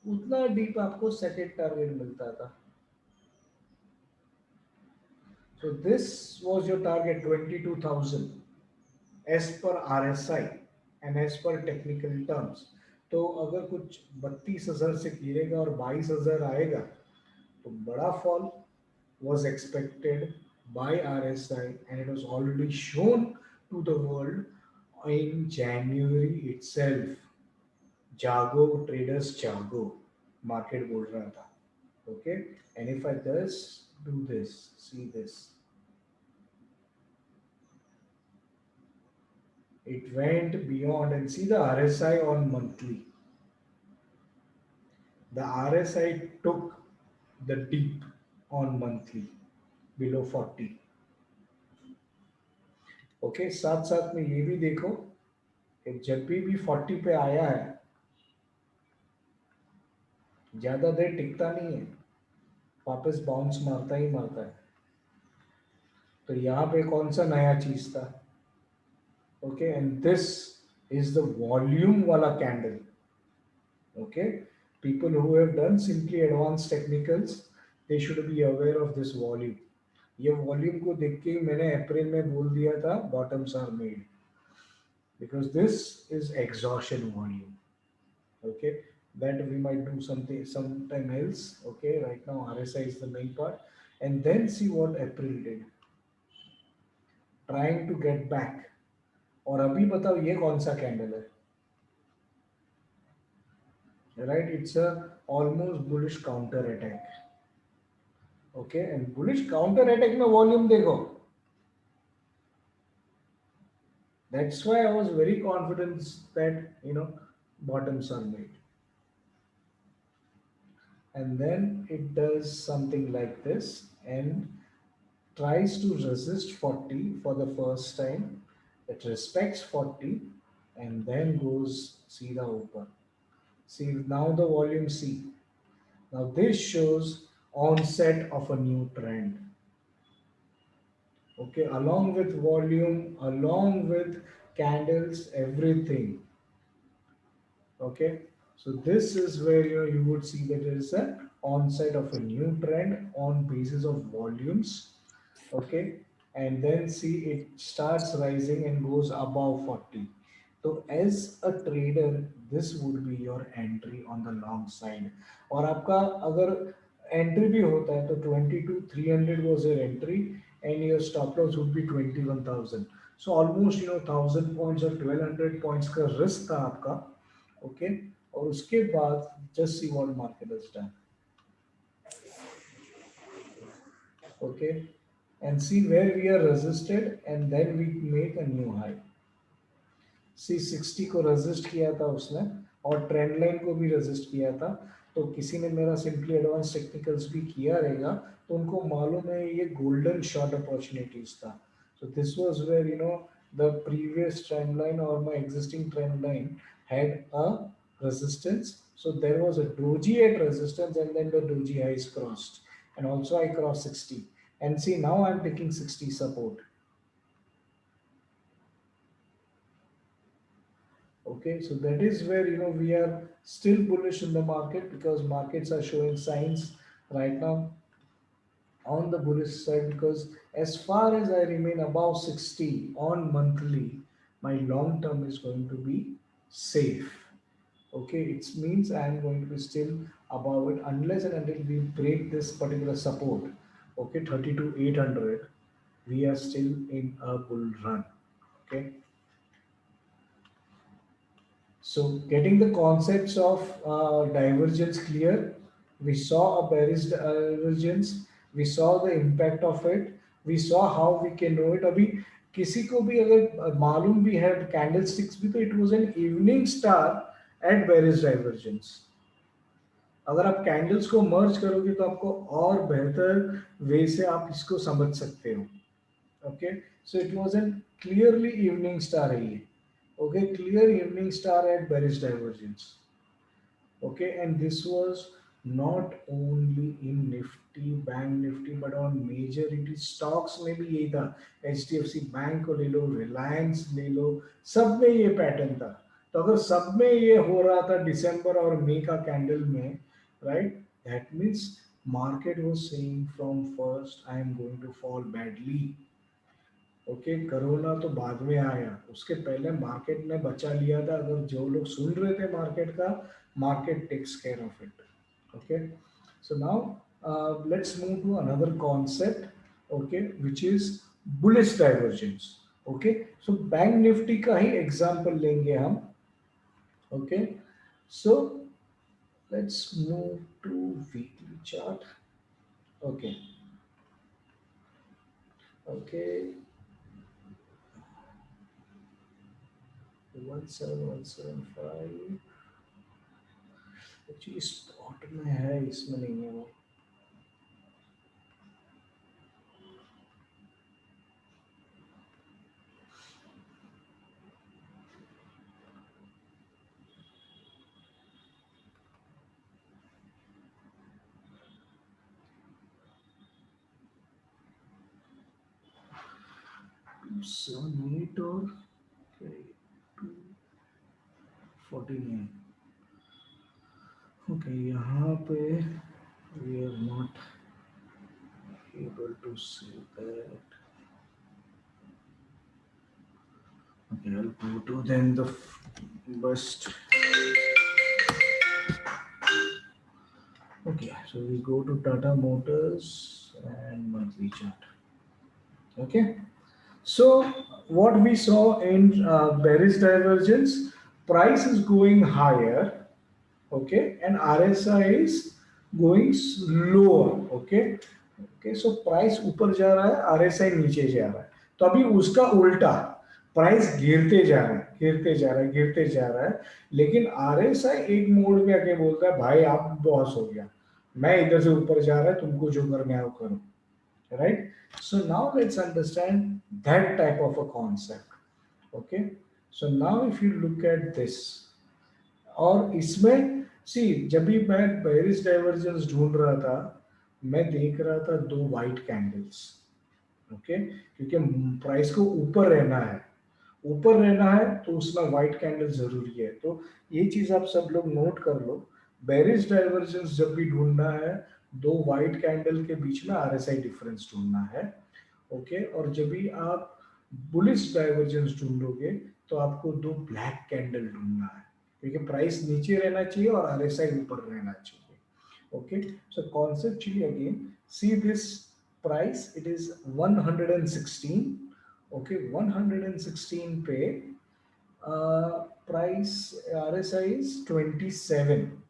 उतना डीप आपको सेकेंड टारगेट मिलता था. So this was your target 22,000 as per RSI and as per technical terms. तो अगर कुछ 32,000 से गिरेगा और 22,000 आएगा तो बड़ा fall was expected by RSI, and it was already shown to the world in January itself. जागो ट्रेडर्स जागो, मार्केट बोल रहा था। Okay, and if I just do this, see this, it went beyond, and see the RSI on monthly. The RSI took the dip on monthly below 40. Okay, साथ साथ में ये भी देखो कि जब भी 40 पे आया है ज्यादा देर टिकता नहीं है, वापस बाउंस मारता ही मारता है। तो यहाँ पे कौन सा नया चीज था? Okay, and this is the volume वाला candle. Okay, people who have done simply advanced technicals, they should be aware of this volume. ये वॉल्यूम को देख के ही मैंने अप्रैल में बोल दिया था bottoms are made, because this is exhaustion volume. Okay, that we might do something sometime else. Okay, right now RSI is the main part, and then see what April did, trying to get back. और अभी बताओ ये कौन सा candle है? Right, it's a almost bullish counter attack. Okay, and bullish counter attack में volume देखो, that's why I was very confident that bottoms are made. And then it does something like this and tries to resist 40 for the first time. It respects 40 and then goes सीधा ऊपर। See now the volume, see. Now this shows onset of a new trend. Okay, along with volume, along with candles, everything. Okay, so this is where you would see that there is a onset of a new trend on basis of volumes. Okay, and then see it starts rising and goes above 40. So as a trader, this would be your entry on the long side. और आपका अगर entry भी होता है तो 22,300 was your entry and your stop loss would be 21,000. So almost 1,000 points or 1,200 points का risk था आपका। Okay, और उसके बाद just see what market has done. Okay, and see where we are resisted and then we make a new high. सी 60 को resist किया था उसने और ट्रेंड लाइन को भी रेजिस्ट किया था। तो किसी ने मेरा सिंपली एडवांस टेक्निकल्स भी किया रहेगा तो उनको मालूम है ये गोल्डन शॉर्ट अपॉर्चुनिटीज था। So this was where the previous trend line और my existing trend line had a resistance. So there was a doji at resistance and then the doji highs crossed and also I crossed 60 and see now I'm taking 60 support. Okay, so that is where we are still bullish in the market because markets are showing signs right now on the bullish side, because as far as I remain above 60 on monthly, my long term is going to be safe. Okay, it means I am going to be still above it unless and until we break this particular support. Okay, 32,800, we are still in a bull run. Okay. So getting the concepts of divergence clear, we saw a bearish divergence, we saw the impact of it, we saw how we can know it. अभी किसी को भी अगर मालूम भी है candlesticks भी, तो it was an evening star at bearish divergence. अगर आप कैंडल्स को मर्ज करोगे तो आपको और बेहतर वे से आप इसको समझ सकते हो। Okay, so it was an clearly evening star है ये। Okay, clear evening star at bearish divergence. Okay, and this was not only in Nifty, Bank Nifty, but on majority stocks में भी यही था। HDFC बैंक को ले लो, Reliance ले लो, सब में ये पैटर्न था। तो अगर सब में ये हो रहा था दिसंबर और मई का कैंडल में, right, that means market was saying from first I am going to fall badly. Okay, corona तो बाद में आया, उसके पहले मार्केट ने बचा लिया था। अगर जो लोग सुन रहे थे मार्केट का, market takes care of it. Okay, so now let's move to another concept, okay, which is bullish divergence. Okay, so bank Nifty का ही एग्जांपल लेंगे हम। Okay, so let's move to weekly chart. Okay, okay, 17175 actually spot में है, इसमें नहीं है वो। सेवन एट और 249। ओके, यहाँ पे we are not able to see that. Okay, I'll go to then the best. Okay, so we go to Tata Motors and monthly chart. Okay, so what we saw in bearish divergence, price is going higher, okay, and RSI is going lower, okay, okay, so price ऊपर जा रहा है, RSI नीचे जा रहा है। तो अभी उसका उल्टा, प्राइस गिरते जा रहा है, गिरते जा रहा है, गिरते जा रहा है, लेकिन RSI एक मोड में आके बोलता है भाई आप बॉस हो गया, मैं इधर से ऊपर जा रहा है, तुमको जो करना है वो करो, right? So now let's understand that type of a concept. Okay, so now if you look at this, और इसमें सी जब भी मैं बेरिश डाइवर्जेंस ढूंढ रहा था, मैं देख रहा था दो वाइट कैंडल्स। ओके, क्योंकि प्राइस को ऊपर रहना है, ऊपर रहना है तो उसमें व्हाइट कैंडल जरूरी है। तो ये चीज आप सब लोग नोट कर लो, बेरिश डाइवर्जेंस जब भी ढूंढना है, दो व्हाइट कैंडल के बीच में आरएसआई डिफरेंस ढूंढना है। ओके, और जब भी आप बुलिश डाइवर्जेंस ढूंढोगे तो आपको दो ब्लैक कैंडल ढूंढना है, क्योंकि प्राइस नीचे रहना चाहिए और आरएसआई ऊपर रहना चाहिए। Okay, so conceptually again, see this price, it is 116. Okay, 116 पे price RSI is 27.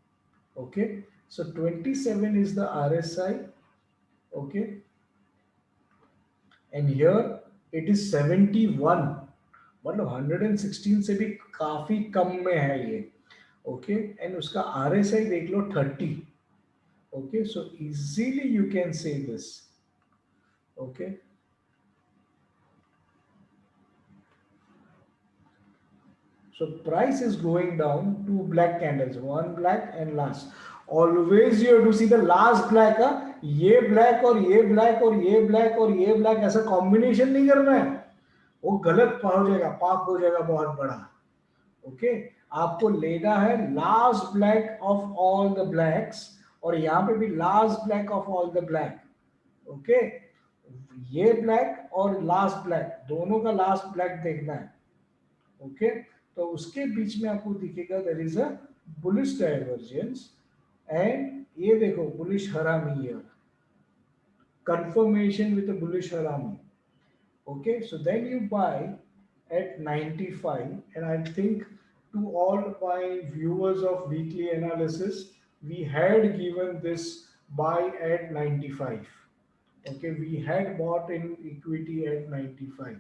Okay, so 27 is the RSI. Okay, and here it is 71, मतलब 116 से भी काफी कम में है ये। ओके, एंड उसका RSI देख लो 30। Okay, so easily you can say this. Okay, so price is going down, two black candles, one black and last. Always you have to see the last black, ये black और ये black और ये black और ये black ऐसा combination नहीं करना है, वो गलत हो जाएगा, पाप हो जाएगा बहुत बड़ा। ओके, आपको लेना है last black of all the blacks, और यहाँ पे भी last black of all the black. Okay, ये ब्लैक और लास्ट ब्लैक दोनों का लास्ट ब्लैक देखना है। ओके, तो उसके बीच में आपको दिखेगा there is a bullish divergence, and ये देखो bullish harami here, confirmation with a bullish harami. Okay, so then you buy at 95, and I think to all my viewers of weekly analysis, we had given this buy at 95. Okay, we had bought in equity at 95.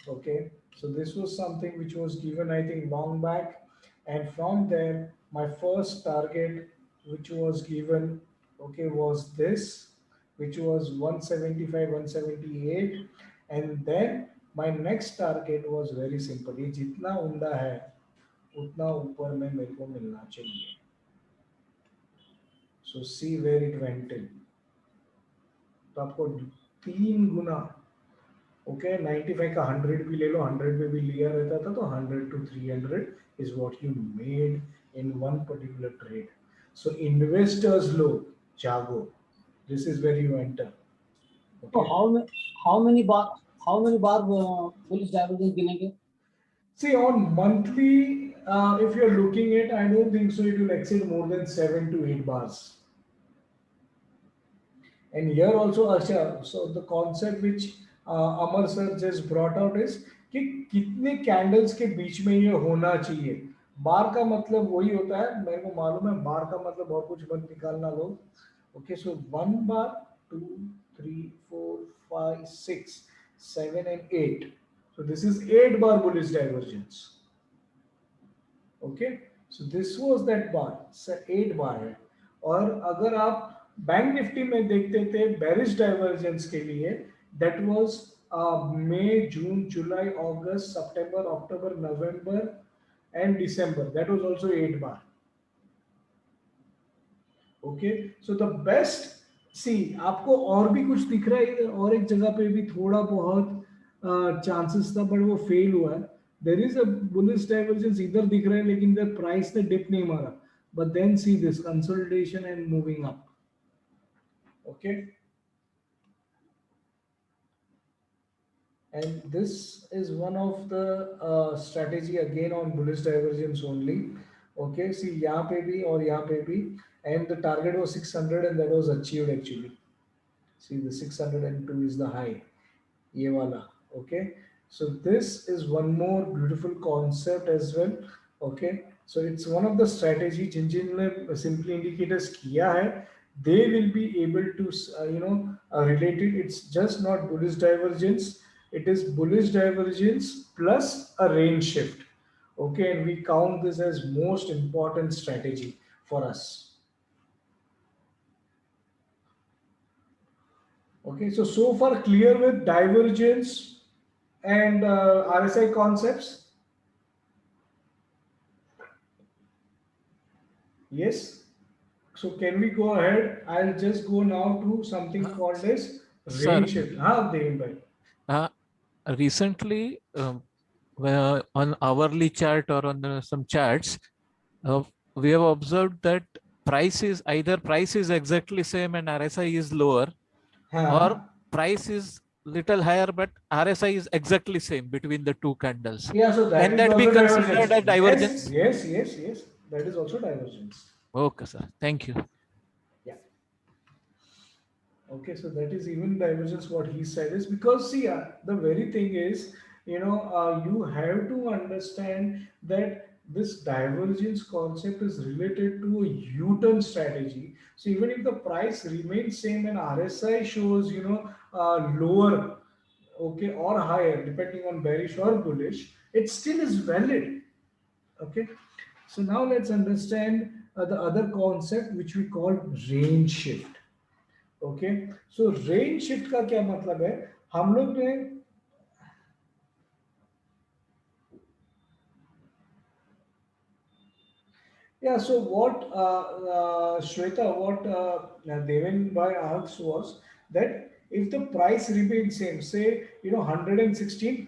Okay, so this was something which was given I think long back, and from there my first target which was given, okay, was this, which was 175 178, and then my next target was very simple, ये जितना ऊंधा है उतना ऊपर में मेरे को मिलना चाहिए। So see where it went in, तो आपको 3 गुना, ओके, 95 का 100 भी ले लो, 100 में भी लिया रहता था, तो 100 to 300 is what you made in one particular trade. So investors लोग जागो, this is where you enter. So Okay, how many how many bar bullish divergence गिनेंगे? See, on monthly, if you're looking at, I don't think so it will exceed more than 7 to 8 bars. And here also, Asha, so the concept which Amar sir just brought out is कि कितने candles के बीच में ये होना चाहिए. बार का मतलब वही होता है, मेरे को मालूम है, बार का मतलब और कुछ मत निकालना लोग. Okay, so 1 bar, 2, 3, 4, 5, 6, 7 and 8. So this is 8 bar bullish divergence. Okay, so this was that bar, 8 bar है. और अगर आप बैंक निफ्टी में देखते थे बेरिश डाइवर्जेंस के लिए, that was May, June, July, August, September, October, November and December. That was also 8 bar. Okay, so the best, see आपको और भी कुछ दिख रहा है इधर, और एक जगह पे भी थोड़ा बहुत चांसेस था बट वो फेल हुआ है. There is a bullish divergence इधर दिख रहा है, लेकिन इधर प्राइस ने डिप नहीं मारा. But then see this consolidation and moving up. Okay, and this is one of the strategy again on bullish divergence only. Okay, see यहाँ पे भी और यहाँ पे भी, and the target was 600 and that was achieved actually. See the 602 is the high, ये वाला. Okay, so this is one more beautiful concept as well. Okay, so it's one of the strategy जिनने simply indicators किया है, they will be able to relate it. It's just not bullish divergence, it is bullish divergence plus a range shift. Okay, and we count this as most important strategy for us. Okay, so far clear with divergence and RSI concepts? Yes. So can we go ahead? I'll just go now to something called as range shift. Devin bhai. Recently, on hourly chart or on some charts, we have observed that price is exactly same and RSI is lower, or price is little higher but RSI is exactly same between the two candles. Yeah, so can that be considered a divergence? Yes. That is also divergence. Okay, sir. Thank you. Yeah. Okay, so that is even divergence. What he said is because see, the very thing is, you have to understand that this divergence concept is related to a U-turn strategy. So even if the price remains same and RSI shows, lower, okay, or higher, depending on bearish or bullish, it still is valid. Okay, so now let's understand the other concept which we call range shift. Okay, so range shift का क्या मतलब है? हम लोग ने Yeah, so what Shweta, what Devin bhai asked was that if the price remains same, say 116,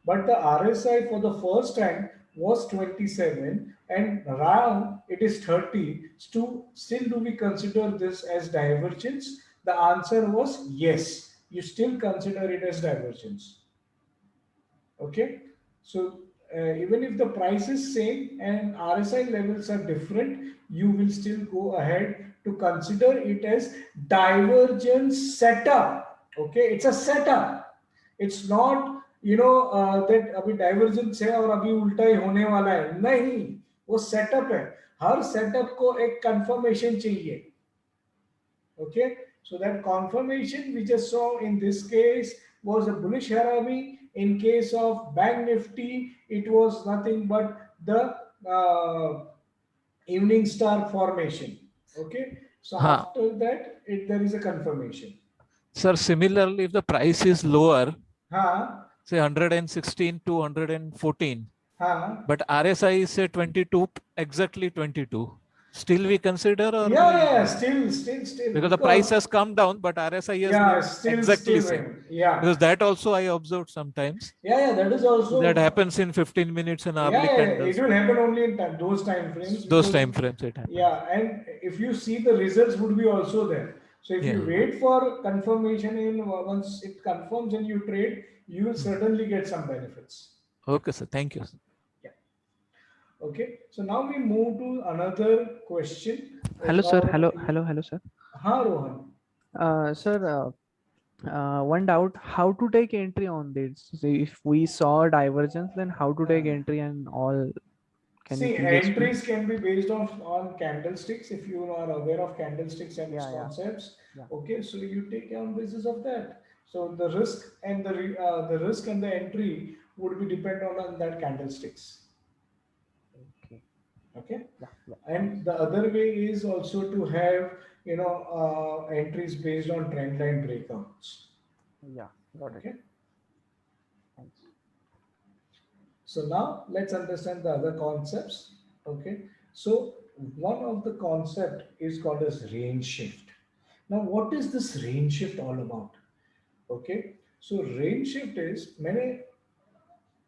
but the RSI for the first time was 27 and now it is 30, still do we consider this as divergence? The answer was yes, you still consider it as divergence. Okay, so even if the price is same and RSI levels are different, you will still go ahead to consider it as divergence setup. Okay, it's a setup. It's not that अभी divergence है और अभी उल्टा ही होने वाला है. नहीं, वो setup है. हर setup को एक confirmation चाहिए. Okay, so that confirmation we just saw in this case was a bullish Harami. In case of Bank Nifty, it was nothing but the evening star formation. Okay, so after that, there is a confirmation. Sir, similarly, if the price is lower, say 116 to 114, but RSI is say 22, exactly 22. Still we consider, or still because the price has come down but RSI is exactly same. Because that also I observed sometimes. That is also that happens in 15 minutes and hourly candles. It will happen only in those time frames. Those time frames it happens. And if you see, the results would be also there. So if you Yeah. wait for confirmation once it confirms and you trade, you will certainly get some benefits. Okay, sir. Thank you. Sir. Yeah. Okay. So now we move to another question. Hello, sir. Or Hello, sir. हाँ Rohan. Sir, one doubt: how to take entry on this? So if we saw divergence, then how to take entry and all? Can you See, please explain? entries can be based on candlesticks if you are aware of candlesticks and its Yeah, yeah, concepts. yeah. Okay, so you take on basis of that. So the risk and the risk and the entry would be dependent on that candlesticks. Okay. Okay, Yeah, yeah. and the other way is also to have entries based on trend line breakouts. Yeah, got it. Okay. Thanks. So now let's understand the other concepts. Okay. So one of the concept is called as range shift. Now, what is this range shift all about? Okay. So range shift is मैंने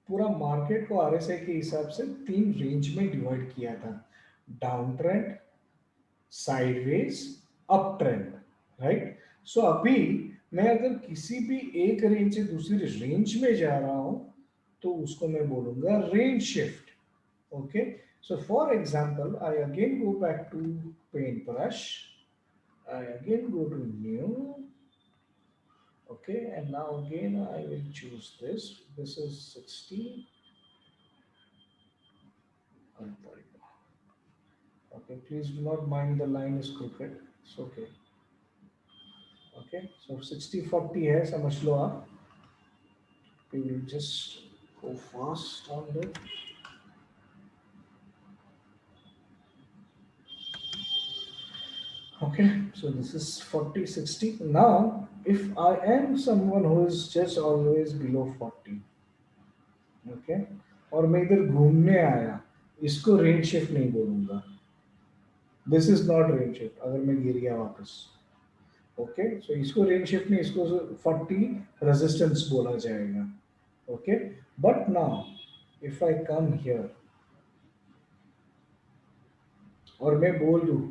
पूरा market को RSI के हिसाब से 3 range में divide किया था. Down trend, sideways, up trend, right. So अभी मैं अगर किसी भी एक रेंज से दूसरी रेंज में जा रहा हूं तो उसको मैं बोलूंगा range shift. Okay. So for example, I again go back to paintbrush. I again go to new. Okay, and now again I will choose this. This is 60. Okay, please do not mind the line is crooked. It's okay. Okay, so 60-40 है, समझ लो आप. We will just go fast on that. Okay, so this is 40-60. Now, if I am someone who is just always below 40, okay, और मैं इधर घूमने आया, इसको range shift नहीं बोलूंगा. This is not range shift. अगर मैं गिर गया वापस, ओके, सो इसको रेंज शिफ्ट नहीं, इसको 40 रेजिस्टेंस बोला जाएगा. Okay, but now if I come here और मैं बोल दूं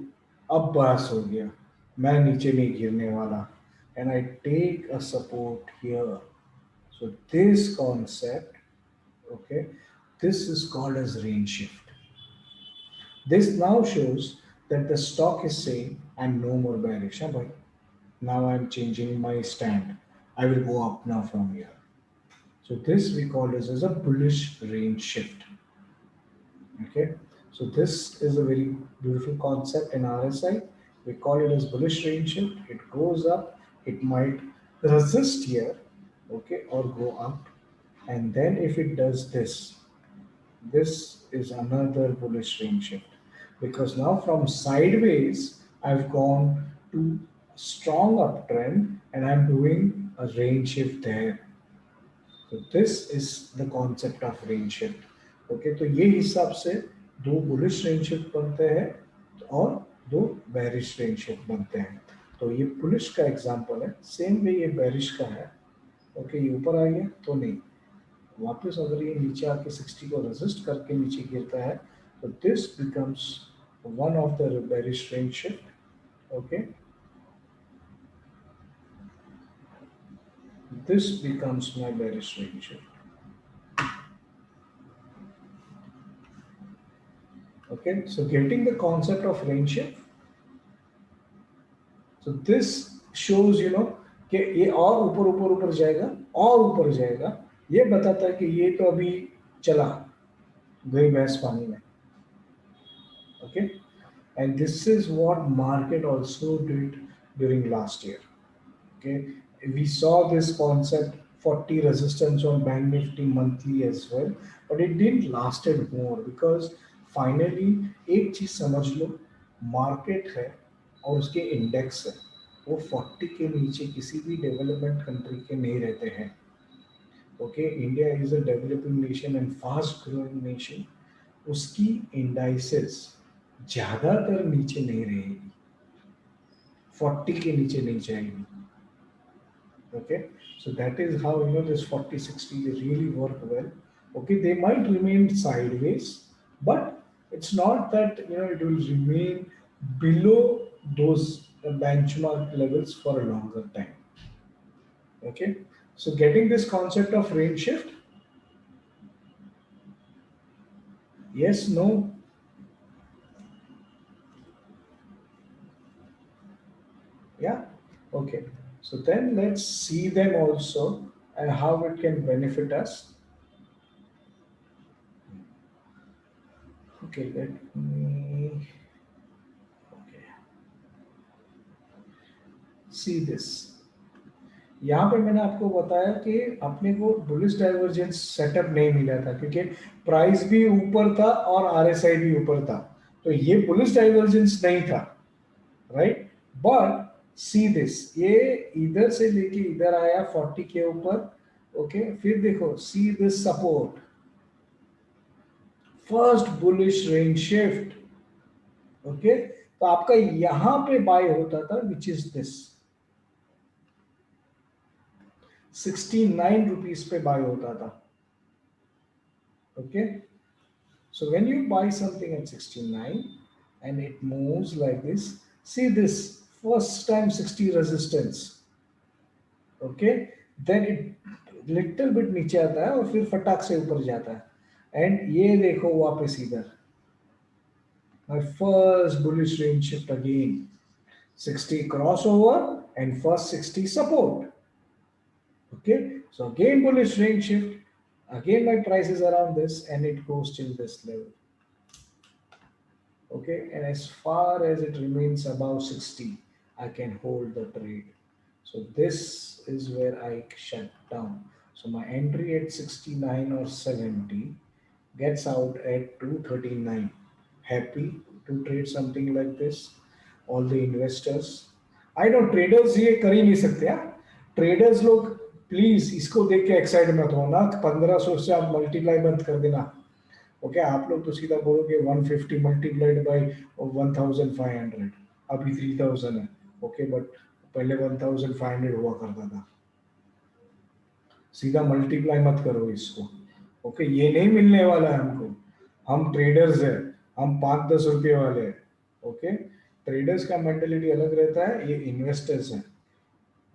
अब बस हो गया, मैं नीचे नहीं गिरने वाला, and I take a support here. So this concept, okay, this is called as range shift. This now shows that the stock is saying I'm no more bearish. Huh, bhai? Now I'm changing my stand. I will go up now from here. So this we call this as a bullish range shift. Okay, so this is a very beautiful concept in RSI. We call it as bullish range shift. It goes up, it might resist here, okay, or go up. And then if it does this, this is another bullish range shift. Because now from sideways, I've gone to strong uptrend and I'm doing a range shift there. So this is the concept of range shift. Okay, तो ये हिसाब से दो bullish range shift बनते हैं और दो bearish range shift बनते हैं. तो ये बुलिश का एग्जांपल है. सेम वे ये बेरिश का है. ओके, ये ऊपर आ गया तो नहीं, वापस अगर ये नीचे आके 60 को रेजिस्ट करके नीचे गिरता है तो this becomes one of the bearish range shift. Okay, this becomes my bearish range shift. Okay, so getting the concept of range shift. So this shows कि ये और ऊपर ऊपर ऊपर जाएगा और ऊपर जाएगा. ये बताता है कि ये तो अभी चला गई भैंस पानी में. Okay, and this is what market also did during last year. Okay, we saw this concept 40 resistance on Bank Nifty monthly as well, but it didn't lasted more because finally एक चीज समझ लो, मार्केट है और उसके index है, वो 40 के नीचे किसी भी डेवलपमेंट कंट्री के नहीं रहते हैं. Okay, India is a developing nation and fast growing nation. उसकी इंडाइसेस ज्यादातर नीचे नहीं रहेगी, 40 के नीचे नहीं जाएगी. Okay, so that is how this 40-60 they really work well. Okay, they might remain sideways, but it's not that it will remain below those benchmark levels for a longer time. Okay, so getting this concept of range shift? Yes, no? Yeah, okay. So then let's see them also and how it can benefit us. Okay, let me okay. See this. यहाँ पे मैंने आपको बताया कि अपने को bullish divergence setup नहीं मिला था क्योंकि प्राइस भी ऊपर था और आरएसआई भी ऊपर था, तो ये बुलिश डाइवर्जेंस नहीं था, राइट? बट सी दिस, ये इधर से लेके इधर आया 40 के ऊपर, ओके, फिर देखो see this support, first bullish range shift, okay, तो आपका यहां पे बाय होता था विच इज दिस 69 रुपीस पे बाय होता था, okay. So when you buy something at 69 and it moves like this, see this first time 60 resistance, okay, then it little bit नीचे आता है और फिर फटाक से ऊपर जाता है, and ये देखो वापस इधर, my first bullish range shift again, 60 crossover and first 60 support, okay, so again bullish range shift, again my price is around this and it goes till this level. Okay, and as far as it remains above 60, I can hold the trade. So this is where I shut down. So my entry at 69 or 70 gets out at 239. Happy to trade something like this? All the investors, I know traders ये कर ही नहीं सकते यार, traders लोग please इसको देख के excite मत होना, 1500 से आप मल्टीप्लाई बंद कर देना, ओके, आप लोग तो सीधा बोलोगे 150 मल्टीप्लाइड बाय 1500, अभी 3000 है, ओके, बट पहले 1500 हुआ करता था, सीधा मल्टीप्लाई मत करो इसको, ओके, ये नहीं मिलने वाला है हमको, हम ट्रेडर्स है, हम 5-10 रुपये वाले हैं, ओके, ट्रेडर्स का मेंटेलिटी अलग रहता है, ये इन्वेस्टर्स हैं,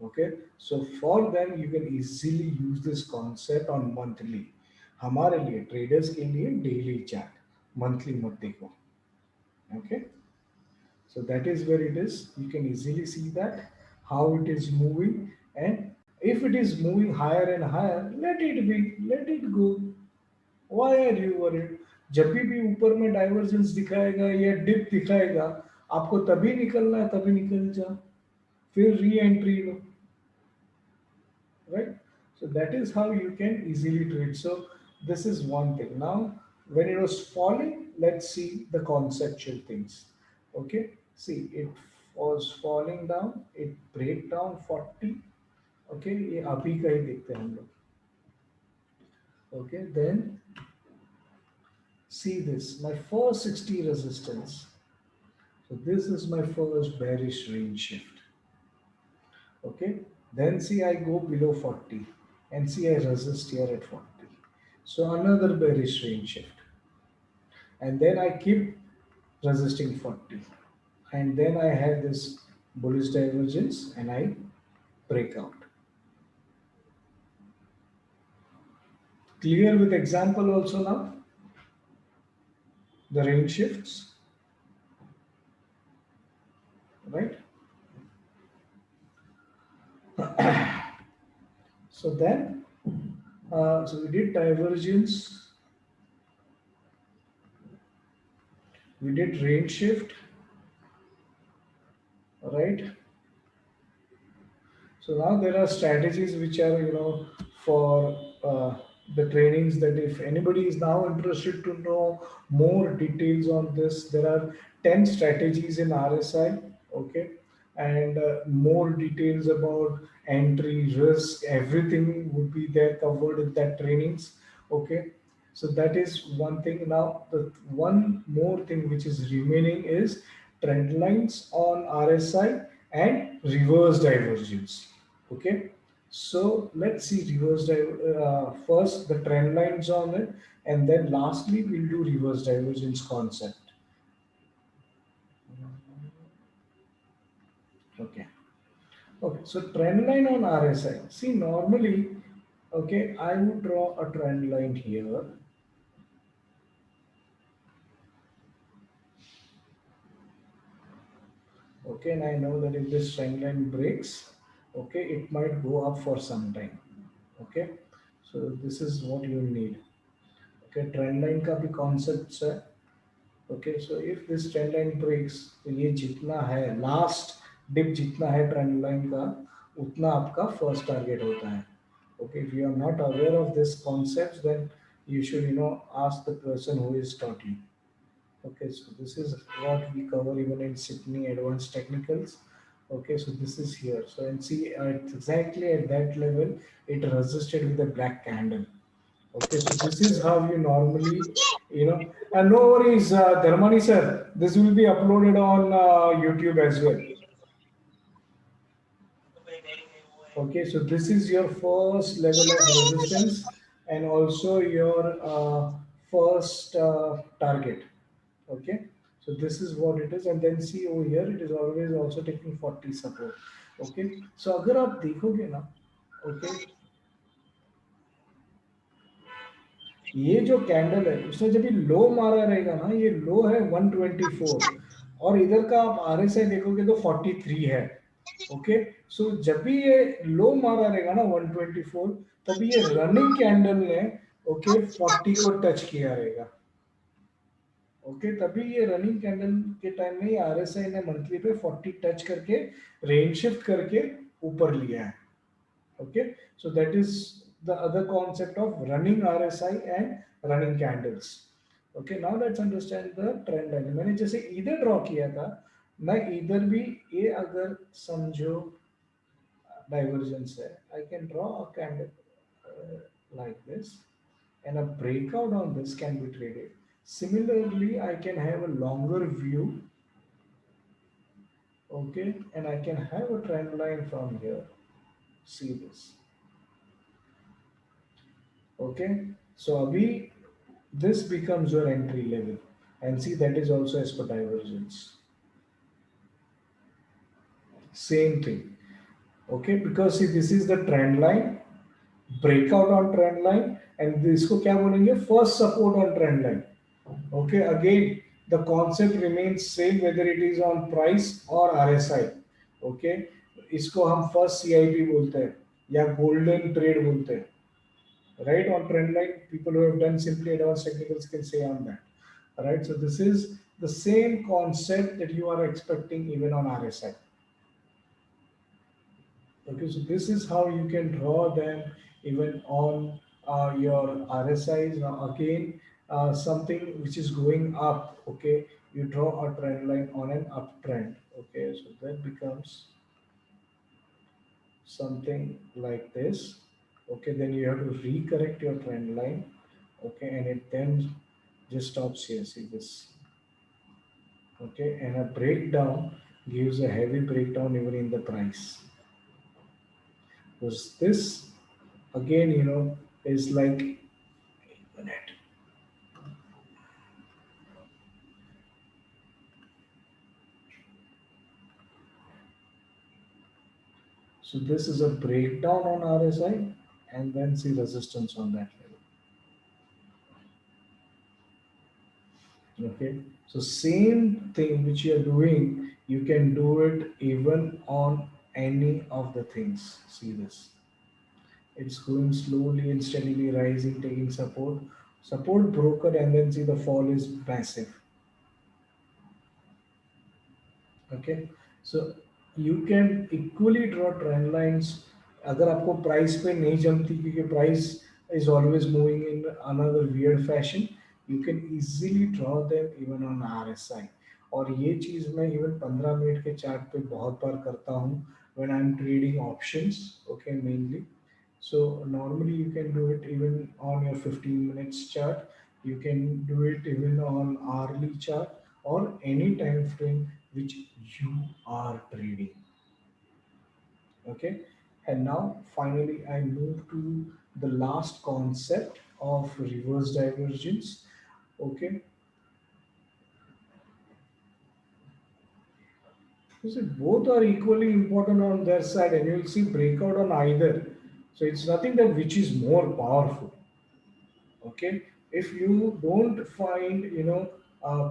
okay, so for them you can easily use this concept on monthly, हमारे लिए ट्रेडर्स के लिए डेली चार्ट, मंथली मत देखो, okay, so that is where it is, you can easily see that how it is moving, and if it is moving higher and higher, let it be, let it go, why are you worried? जब भी ऊपर में divergence दिखाएगा या dip दिखाएगा, आपको तभी निकलना है, तभी निकल जा, फिर re entry low, right? So that is how you can easily trade. So this is one thing. Now when it was falling, let's see the conceptual things, okay, see it was falling down, it break down 40, okay, ये अभी का ही देखते हैं हम लोग, okay, then see this, my first 60 resistance, so this is my first bearish range shift, okay, then see I go below 40 and see I resist here at 40, so another bearish range shift, and then I keep resisting 40, and then I have this bullish divergence and I break out. Clear with example also now? The range shifts, right? So then, so we did divergence, we did range shift, right? So now there are strategies which are, for the trainings, that if anybody is now interested to know more details on this, there are 10 strategies in RSI, okay, and more details about entry, risk, everything would be there covered in that trainings, okay. So that is one thing. Now the one more thing which is remaining is trend lines on RSI and reverse divergence, okay. So let's see first the trend lines on it, and then lastly we'll do reverse divergence concept. Okay. Okay, so trend line on RSI. See, normally, okay, I would draw a trend line here. Okay, and I know that if this trend line breaks, okay, it might go up for some time. Okay, so this is what you need. Okay, trend line का भी concepts है. Okay, so if this trend line breaks, तो ये जितना है last dip जितना है trend line का, उतना आपका first target होता है. Okay, if you are not aware of this concepts, then you should ask the person who is taught you. Okay, so this is what we cover even in Sydney Advanced Technicals. Okay, so this is here. So and see exactly at that level, it resisted with a black candle. Okay, so this is how you normally, and no worries, Dharmani sir, this will be uploaded on YouTube as well. Okay, so this is your first level of resistance and also your first target. Okay, so this is what it is, and then see over here, it is always also taking 40 support. Okay, so अगर आप देखोगे ना, okay, ये जो candle है उसने जब ये लो मारा रहेगा ना, ये लो है 124 और इधर का आप आरएसआई देखोगे तो 43 है. ओके, सो जब भी ये लो मारा रहेगा ना 124, तभी ये रनिंग कैंडल ने ओके 40 को टच किया रहेगा. ओके, तभी ये रनिंग कैंडल के टाइम में आरएसआई ने मंथली पे 40 टच करके रेंज शिफ्ट करके ऊपर लिया है. Okay, so that is the other concept of running RSI and running candles. Okay, now let's understand the trend line. मैंने जैसे इधर ड्रॉ किया था, मैं इधर भी ये अगर समझो divergence है, I can draw a candle like this, and a breakout on this can be traded. Similarly, I can have a longer view. Okay, and I can have a trend line from here. See this. Okay, so abhi this becomes your entry level, and see that is also as per divergence. Same thing. Okay, because see this is the trend line, breakout on trend line, and इसको क्या बोलेंगे, first support on trend line. Okay, again the concept remains same whether it is on price or RSI. Okay, इसको हम first CIP बोलते हैं या golden trade बोलते हैं. Right, on trend line, people who have done simply advanced technicals can say on that. Right, so this is the same concept that you are expecting even on RSI. Okay, so this is how you can draw them even on your RSIs. Now again, something which is going up. Okay, you draw a trend line on an uptrend. Okay, so that becomes something like this. Okay, then you have to recorrect your trend line. Okay, and it then just stops here. See this. Okay, and a breakdown gives a heavy breakdown even in the price. Because this again, is like a minute. So this is a breakdown on RSI, and then see resistance on that level. Okay, so same thing which you are doing, you can do it even on any of the things. See this. It's going slowly and steadily rising, taking support broken, and then see the fall is massive. Okay, so you can equally draw trend lines. अगर आपको price पे नहीं जमती क्योंकि price is always moving in another weird fashion, you can easily draw them even on RSI. और ये चीज़ मैं even 15 minute के चार्ट पे बहुत बार करता हूँ when I'm trading options, okay, mainly. So normally you can do it even on your 15 minutes chart. You can do it even on hourly chart or any time frame which you are trading. Okay, and now finally I move to the last concept of reverse divergence. Okay, You see, both are equally important on their side, and you will see breakout on either. So it's nothing that which is more powerful. Okay, if you don't find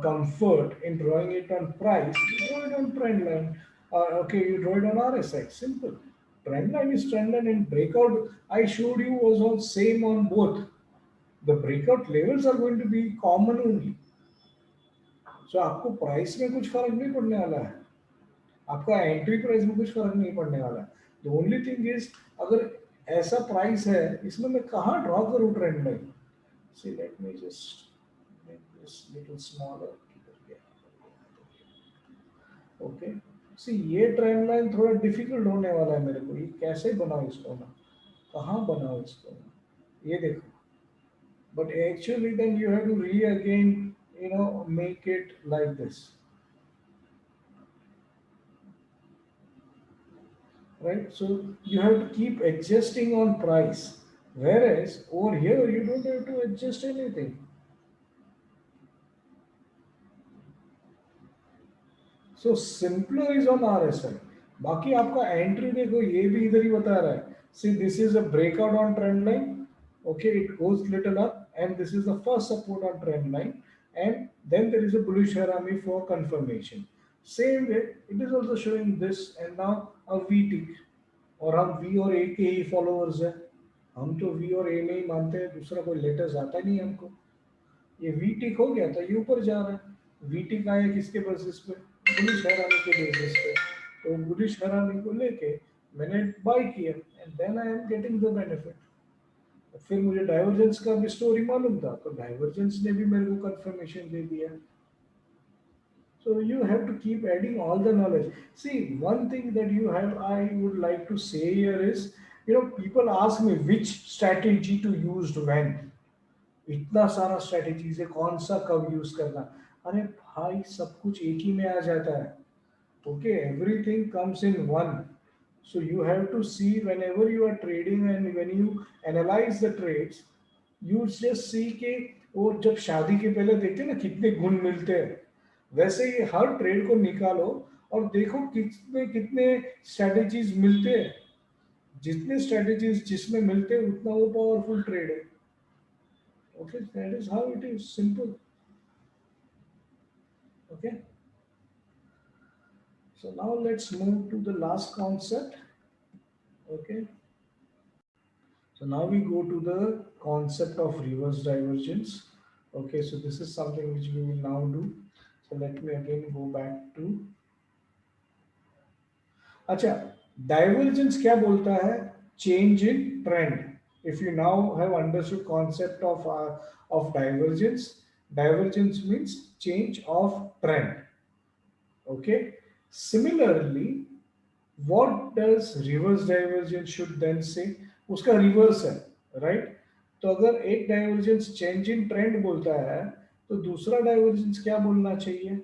comfort in drawing it on price, you draw it on trend line. Okay, you draw it on RSI. Simple. Trend line is trend line, and breakout I showed you was on same on both. The breakout levels are going to be common only. So आपको price में कुछ फर्क नहीं पड़ने वाला है, आपका entry price में कुछ फर्क नहीं पड़ने वाला है. द ओनली थिंग इज, अगर ऐसा प्राइस है इसमें मैं कहाँ ड्रॉ करूँ trend line. See let me just make this little smaller. Okay, see ये ट्रेंड लाइन थोड़ा डिफिकल्ट होने वाला है मेरे को. ये कैसे बनाऊँ इसको मैं, कहाँ बनाऊँ इसको मैं, ये देखो. But actually then you have to again make it like this, right? So you have to keep adjusting on price, whereas over here you don't have to adjust anything. So simpler is on RSI. बाकी आपका entry देखो, ये भी इधर ही बता रहा है. See, this is a breakout on trend line. Okay, it goes little up, and this is the first support on trend line, and then there is a bullish harami for confirmation. Same way, it is also showing this, and now a V tick. और हम V और A के ही followers हैं. हम तो V और A में ही मानते हैं, दूसरा कोई लेटेस्ट आता नहीं है हमको. ये V टिक हो गया था, ये ऊपर जा रहा है. V टिक आया किसके बेसिस पे, बुलिश हरामी के बेसिस पे. तो बुलिश हरामी को लेके मैंने बाय किया, and then I am getting the benefit. फिर मुझे डाइवर्जेंस का भी स्टोरी मालूम था, तो डाइवर्जेंस ने भी मेरे को कंफर्मेशन दे दिया. So you have to keep adding all the knowledge. See, one thing that I would like to say here is, people ask me which strategy to use when. इतना सारा स्ट्रेटेजीज है, कौन सा कब यूज करना. अरे भाई, सब कुछ एक ही में आ जाता है. Okay, everything comes in one. So you have to see whenever you are trading and when you analyze the trades, you just see कि वो जब शादी के पहले देखते हैं ना कितने गुण मिलते हैं, वैसे ही हर ट्रेड को निकालो और देखो कितने कितने स्ट्रेटेजीज मिलते हैं. जितने स्ट्रेटेजीज जिसमें मिलते हैं उतना वो पावरफुल ट्रेड है. Okay, that is how it is, simple. Okay, so now let's move to the last concept. Okay, so now we go to the concept of reverse divergence. Okay, so this is something which we will now do. So let me again go back to, अच्छा, divergence क्या बोलता है, change in trend. If you now have understood concept of divergence, divergence means change of trend. Okay, similarly, what does reverse divergence should then say? उसका reverse है, right? तो अगर एक divergence change in trend बोलता है, तो दूसरा divergence क्या बोलना चाहिए?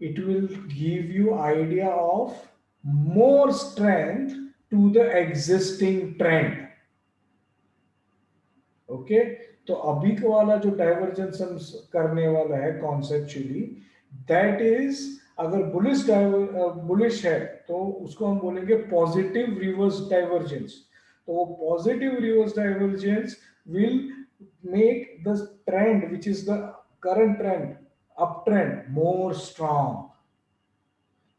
It will give you idea of more strength to the existing trend. Okay, तो अभी का वाला जो डाइवर्जेंस हम करने वाला है कॉन्सेप्चुअली, दैट इज, अगर बुलिश है तो उसको हम बोलेंगे पॉजिटिव रिवर्स डाइवर्जेंस. तो वो positive reverse divergence will make the trend which is the current trend, uptrend, more strong.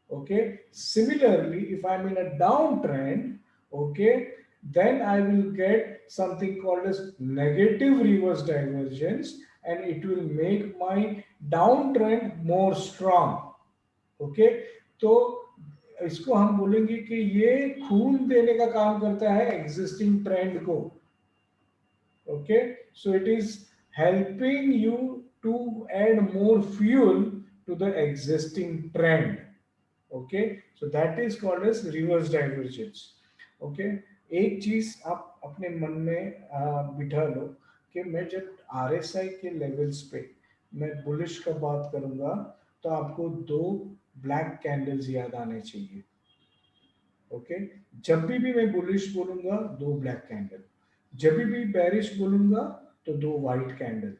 Okay, similarly, if I'm in a downtrend, okay, then I will get something called as negative reverse divergence, and it will make my downtrend more strong. Okay, तो इसको हम बोलेंगे कि ये खून देने का काम करता है existing trend को. Okay, so it is helping you to add more fuel to the existing trend. Okay, so that is called as reverse divergence. Okay, एक चीज आप अपने मन में बिठा लो कि मैं जब RSI के लेवल्स पे मैं बुलिश का बात करूंगा तो आपको दो ब्लैक कैंडल्स याद आने चाहिए. ओके, जब भी मैं बुलिश बोलूंगा दो ब्लैक कैंडल, जब भी बेरिश बोलूंगा तो दो व्हाइट कैंडल.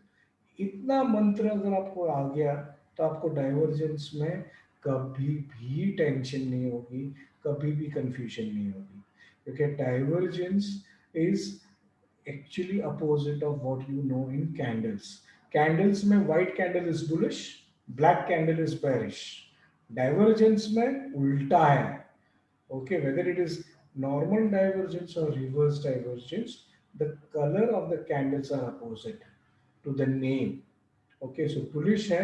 इतना मंत्र अगर आपको आ गया तो आपको डाइवर्जेंस में कभी भी टेंशन नहीं होगी, कभी भी कंफ्यूजन नहीं होगी, क्योंकि divergence is actually opposite of what you know in candles. Candles में white candle is bullish, black candle is bearish. Divergence में उल्टा है. Okay, whether it is normal divergence or reverse divergence, the color of the candles are opposite to the name. Okay, so bullish है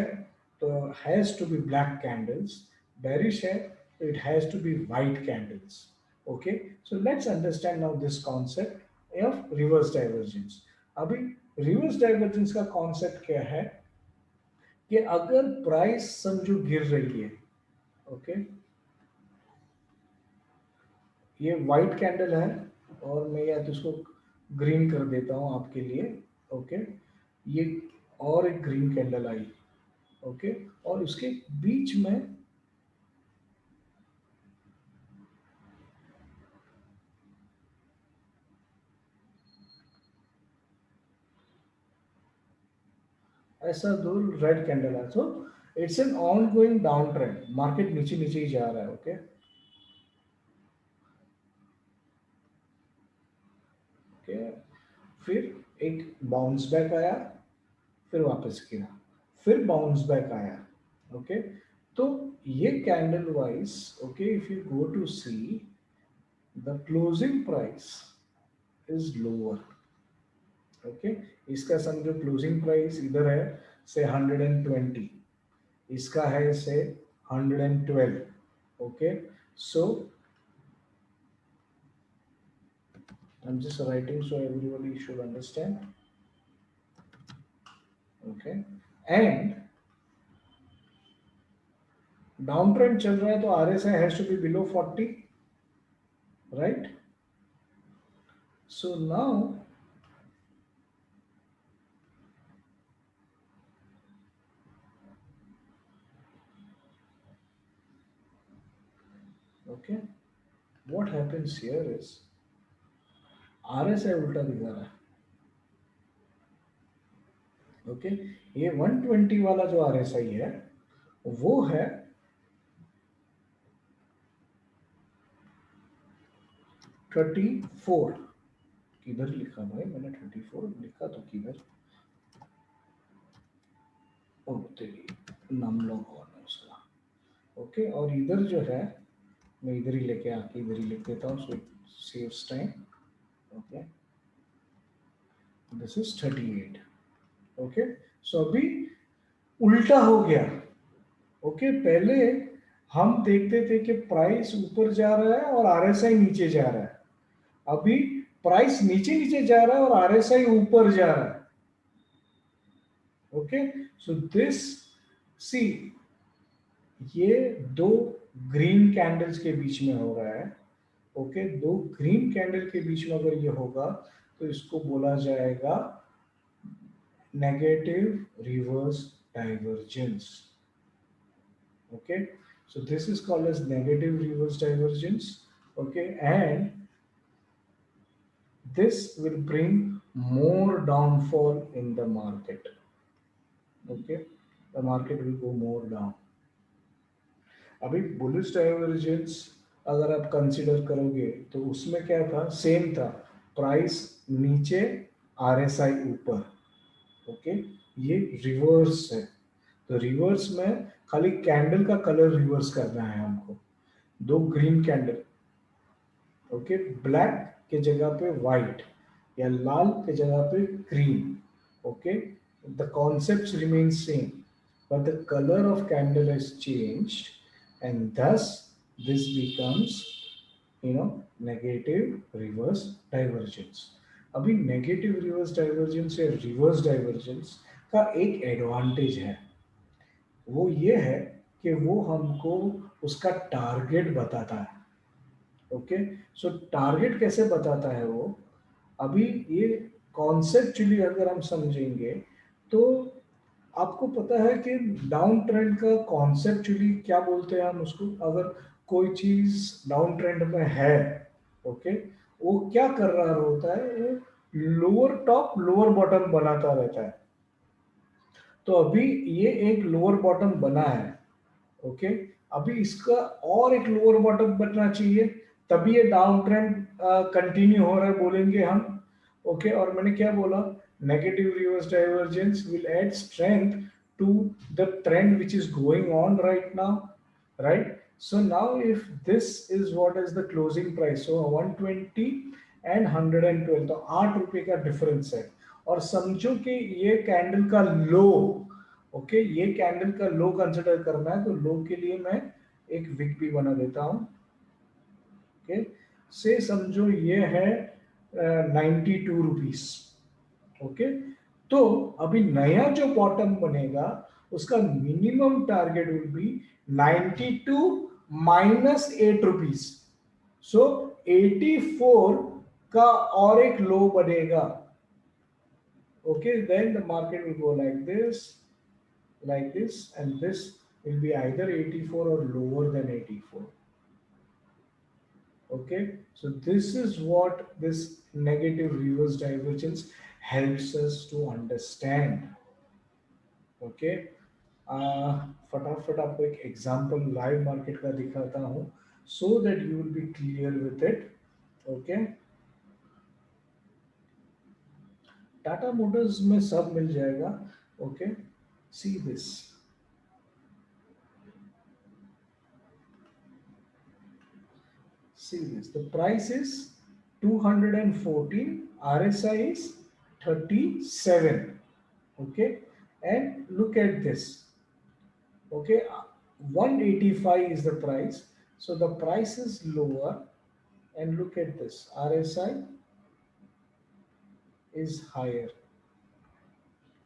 तो has to be black candles, bearish है तो it has to be white candles. Okay, so let's understand now this concept of reverse divergence. अभी reverse divergence का concept क्या है कि अगर प्राइस समझो गिर रही है, ओके ये व्हाइट कैंडल है और मैं या तो इसको ग्रीन कर देता हूं आपके लिए, ओके ये और एक ग्रीन कैंडल आई, ओके और उसके बीच में ऐसा दो रेड कैंडल है, so it's an on going down trend, market नीचे नीचे ही जा रहा है, ओके ओके फिर एक बाउंस बैक आया, फिर वापस गिरा, फिर बाउंस बैक आया, ओके तो ये candle wise, okay if you go to see the closing price is lower, okay इसका समझो क्लोजिंग प्राइस इधर है से 120, इसका है से 112, okay so I'm just writing so everybody should understand, okay and down trend चल रहा है तो RSI has to be below 40, right? So now okay what happens here is RSI उल्टा दिखा रहा है, ओके ये 120 वाला जो RSI है वो है 34, किधर लिखा भाई मैंने 34 लिखा तो किधर, ओ तेरी नाम लॉग कौन है उसका, ओके और इधर जो है मैं इधर ही लेके आके इधर ही लिख देता हूँ so it saves time, okay this is 38, okay so अभी उल्टा हो गया, ओके पहले हम देखते थे कि प्राइस ऊपर जा रहा है और RSI नीचे जा रहा है, अभी प्राइस नीचे नीचे जा रहा है और RSI ऊपर जा रहा है, ओके सो दिस सी ये दो ग्रीन कैंडल्स के बीच में हो रहा है, ओके दो ग्रीन कैंडल के बीच में अगर ये होगा तो इसको बोला जाएगा negative reverse divergence, okay so this is called as negative reverse divergence, okay and this will bring more downfall in the market, okay the market will go more down. अभी बुलिश डाइवर्जेंस अगर आप consider करोगे तो उसमें क्या था, same था, price नीचे RSI ऊपर, ओके ये रिवर्स है, तो रिवर्स में खाली कैंडल का कलर रिवर्स करना है हमको, दो ग्रीन कैंडल, ओके ब्लैक के जगह पे व्हाइट या लाल के जगह पे green, okay the concepts remain same but the color of candle has changed and thus this becomes negative reverse divergence. अभी नेगेटिव रिवर्स डाइवर्जेंस या रिवर्स डाइवर्जेंस का एक एडवांटेज है, वो ये है कि वो हमको उसका टारगेट बताता है, ओके सो टारगेट कैसे बताता है वो, अभी ये कॉन्सेप्चुअली अगर हम समझेंगे तो आपको पता है कि डाउन ट्रेंड का कॉन्सेप्चुअली क्या बोलते हैं हम उसको, अगर कोई चीज डाउन ट्रेंड में है, ओके वो क्या कर रहा होता है, वो लोअर टॉप लोअर बॉटम बनाता रहता है, तो अभी ये एक लोअर बॉटम बना है, ओके। अभी इसका और एक लोअर बॉटम बनना चाहिए, तभी ये डाउन ट्रेंड कंटिन्यू हो रहा है बोलेंगे हम, ओके। और मैंने क्या बोला, negative reverse divergence will add strength to the trend which is going on right now, right? So now if this is what is the closing price, so 120 and 112, तो 8 रुपए का डिफरेंस है। और समझो कि ये कैंडल का लो, ओके, ये कैंडल का लो कंसिडर करना है, तो लो के लिए मैं एक विक भी बना देता हूं, ओके। से समझो ये है 92 रुपीज, ओके। तो अभी नया जो बॉटम बनेगा उसका minimum target will be 92 minus 8 rupees, so 84 का और एक लो बनेगा, okay. Then the market will go like this, and this will be either 84 or lower than 84, okay. So this is what this negative reverse divergence helps us to understand, okay. फटाफट आपको एक example live market का दिखाता हूं, so that you will be clear with it, okay. Tata Motors में सब मिल जाएगा, okay. See this, see this, the price is 214, RSI is 37, okay. And look at this, okay. 185 is the price, so the price is lower, and look at this, RSI is higher,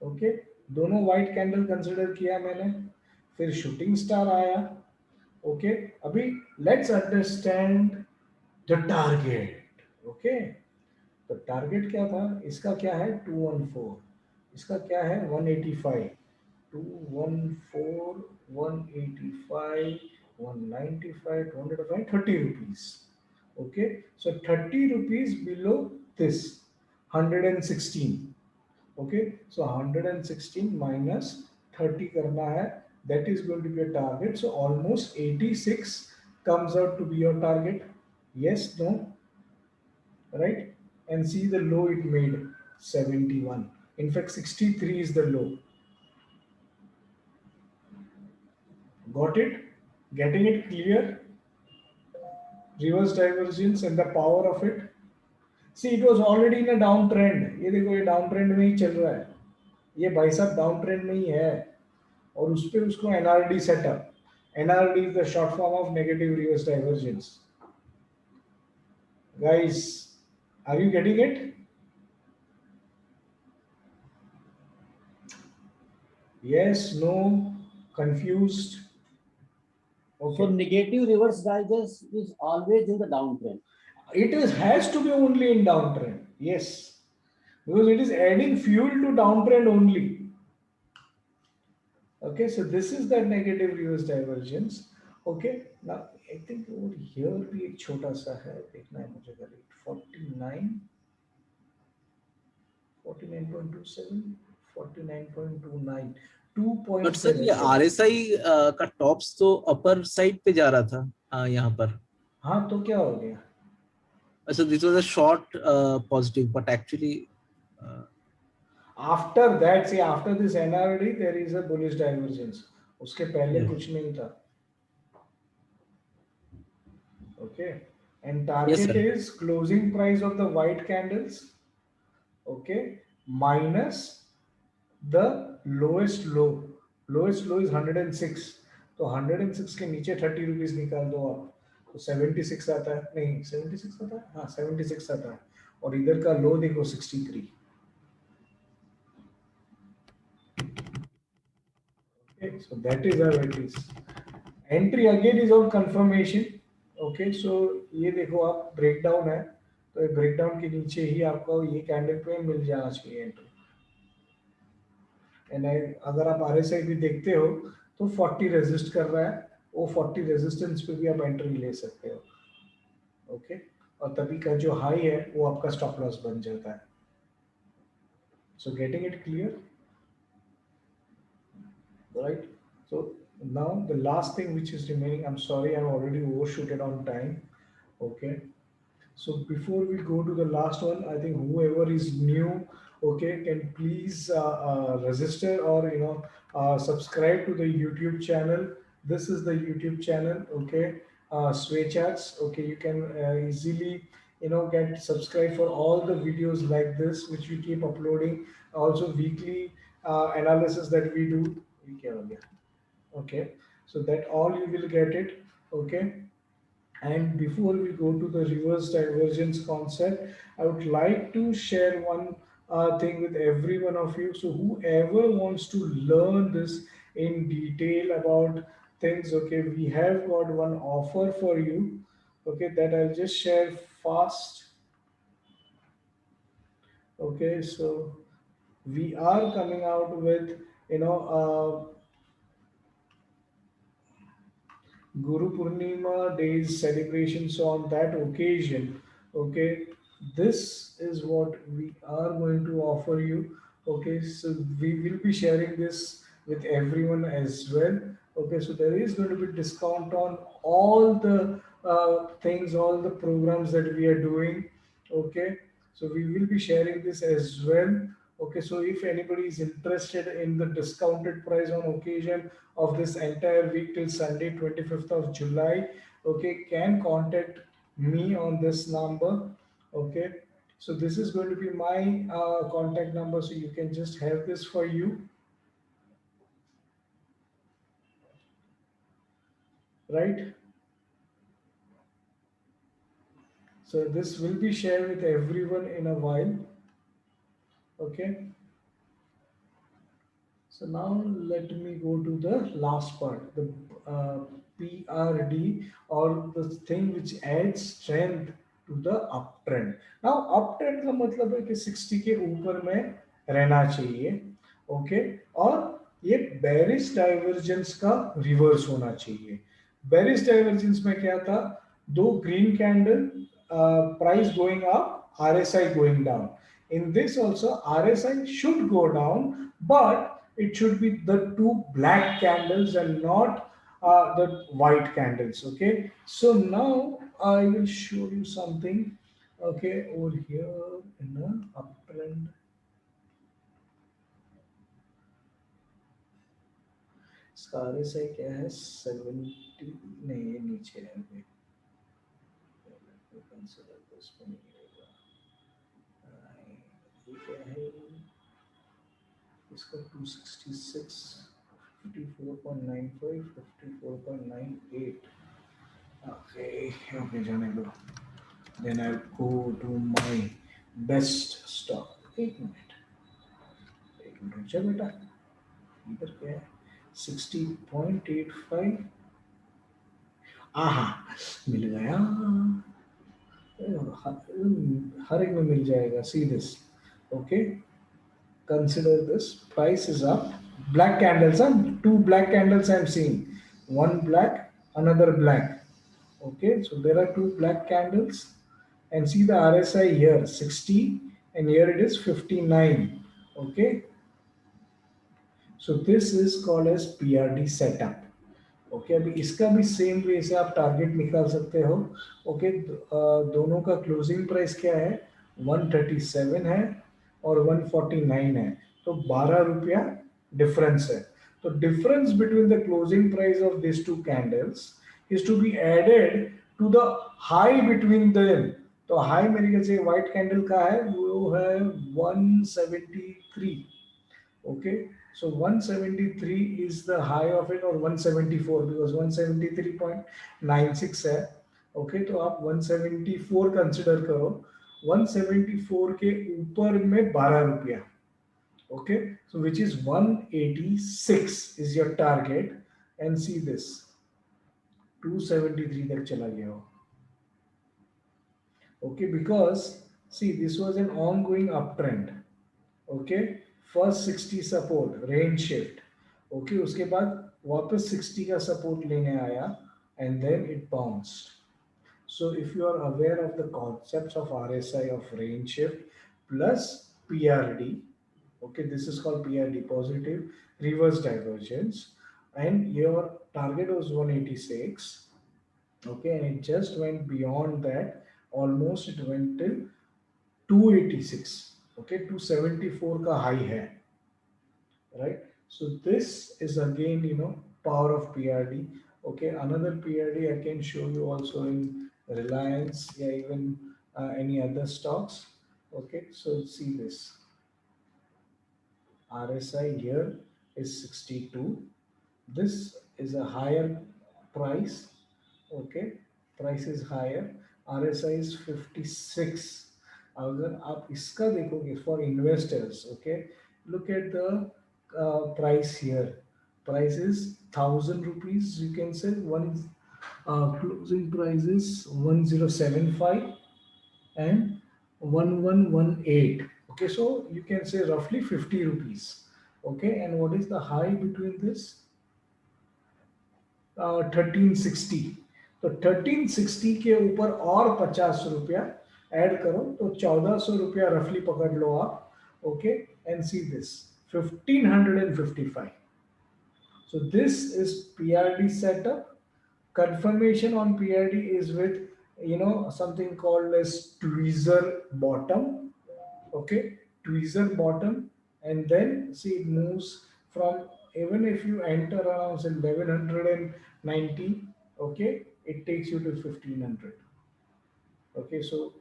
okay. दोनों white candle consider किया मैंने, फिर shooting star आया, okay. अभी let's understand the target, okay. तो target क्या था, इसका क्या है 214, इसका क्या है 185, 214, 185, 195, 205, 30 rupees, okay. So 30 rupees below this 116, okay. So 116 minus 30 करना है, that is going to be a target, so almost 86 comes out to be your target, yes, no, right? And see the low it made, 71, in fact 63 is the low, got it? Getting it clear? Reverse divergence and the power of it. See, it was already in a downtrend, ये देखो ये downtrend में ही चल रहा है, ये भाई साहब downtrend में ही है, और उस पे उसको NRD setup, NRD is the short form of negative reverse divergence. Guys, are you getting it? Yes, no, confused? So Okay. negative reverse digest is always in the downtrend. It is has to be only in downtrend, yes, because it is adding fuel to downtrend only. Okay, so this is that negative reverse divergence. Okay, now I think over here भी एक छोटा सा है, देखना है मुझे correct, 49, 49.27, 49.29, but sir ये 2.7. RSI का टॉप्स तो अपर साइड पे जा रहा था यहाँ पर, हाँ तो क्या हो गया, so this was a short positive, but actually after that, see, after this NRD there is a bullish divergence, उसके पहले Yes. कुछ नहीं था, okay. And Yes, target sir. is closing price of the white candles, okay, minus the lowest low. Lowest low is 106, तो 106 के नीचे 30 rupees निकाल दो आप, तो 76 आता है, नहीं 76 आता है, हाँ 76 आता है, और इधर का लो देखो 63, okay. So that is how it is. Entry again is on confirmation, okay. So ये देखो आप ब्रेकडाउन है, तो ब्रेकडाउन के नीचे ही आपको ये कैंडल पे मिल जाना चाहिए एंट्री, एंड अगर आप RSI भी देखते हो तो 40 रेजिस्ट कर रहा है, वो 40 रेजिस्टेंस पे भी आप एंट्री ले सकते हो, ओके। और तभी का जो हाई है वो आपका स्टॉप लॉस बन जाता है, so getting it clear? right? So now the last thing which is remaining, I'm sorry, I'm already overshooted on time. Okay. So before we go to the last one, I think whoever is new, okay, can please register or subscribe to the YouTube channel. This is the YouTube channel, okay. Sway Chats, okay. You can easily get subscribed for all the videos like this, which we keep uploading. Also weekly analysis that we do. Okay, so that all you will get it, okay. And before we go to the reverse divergence concept, I would like to share one thing with every one of you. So whoever wants to learn this in detail about things, okay, we have got one offer for you, okay, that I'll just share fast. Okay, so we are coming out with, you know, Guru Purnima days celebration. So on that occasion, okay, this is what we are going to offer you. Okay, so we will be sharing this with everyone as well. Okay, so there is going to be discount on all the things, all the programs that we are doing. Okay, so we will be sharing this as well. Okay, so if anybody is interested in the discounted price on occasion of this entire week till Sunday, 25th of July, okay, can contact me on this number. Okay, so this is going to be my contact number, so you can just have this for you, right? So this will be shared with everyone in a while. Okay, so now let me go to the last part, the uh, PRD, or the thing which adds strength to the uptrend. Now uptrend का मतलब है कि 60 के ऊपर में रहना चाहिए, okay, और ये बेरिश डाइवर्जेंस का रिवर्स होना चाहिए. बेरिश डाइवर्जेंस में क्या था? दो green candle, price going up, RSI going down. In this also RSI should go down, but it should be the two black candles and not the white candles. Okay, so now I will show you something, okay, over here in the uptrend. इसका RSI क्या है? 70 नहीं, ये नीचे है अभी. Consider this नहीं रहेगा. ये क्या है? इसका 266, 54.95, 54.98. Okay, okay, जाने दो. Then I'll go to my best stock. एक मिनट रुक जा बेटा. इधर क्या है? 60.85. आहा, मिल गया. हर एक में मिल जाएगा. See this, okay? Consider this. Price is up. Black candles, huh? Two black candles I'm seeing. One black, another black. Okay, so there are two black candles, and see the RSI here 60, and here it is 59. Okay, so this is called as PRD setup. Okay, अभी इसका भी same way से आप target निकाल सकते हो. Okay, दोनों का क्लोजिंग प्राइस क्या है? 137 है और 149 है, तो 12 रुपया डिफरेंस है. तो difference between the closing price of this two candles is to be added to the high between them. तो हाई मेरे ख्याल से व्हाइट कैंडल का है, वो है 173. Okay, so 173 is the high of it, or 174, because 173.96 है. Okay, तो आप 174 कंसिडर करो. 174 के ऊपर में 12 रुपया. Okay, so which is 186 is your target, and see this 273 तक चला गया हो. Okay, because see this was an ongoing uptrend. Okay, first 60 support, range shift. Okay, उसके बाद वापस 60 का सपोर्ट लेने आया, and then it bounced. So if you are aware of the concepts of RSI, of range shift plus PRD, okay, this is called PRD, positive reverse divergence, and your target was 186. Okay, and it just went beyond that, almost it went till 286. Okay, 274 ka high hai, right? So this is again, power of PRD. Okay, another PRD I can show you also in Reliance, yeah, even any other stocks. Okay, so see this RSI here is 62. This is a higher price. Okay, price is higher, RSI is 56. अगर आप इसका देखोगे for investors, okay, look at the price here. Price is 1,000 rupees. You can say one closing price is 1075 and 1118. Okay, so you can say roughly 50 rupees. Okay, and what is the high between this? 1360. तो 1360 के ऊपर और 50 रुपया add करो तो 1400 रुपया रफली पकड़ लो आप. Okay, and see this 1555. So this is PRD setup. Confirmation on PRD is with something called as tweezer bottom. Okay, tweezer bottom, and then see it moves from, even if you enter around say 1190, okay, it takes you to 1500. Okay, so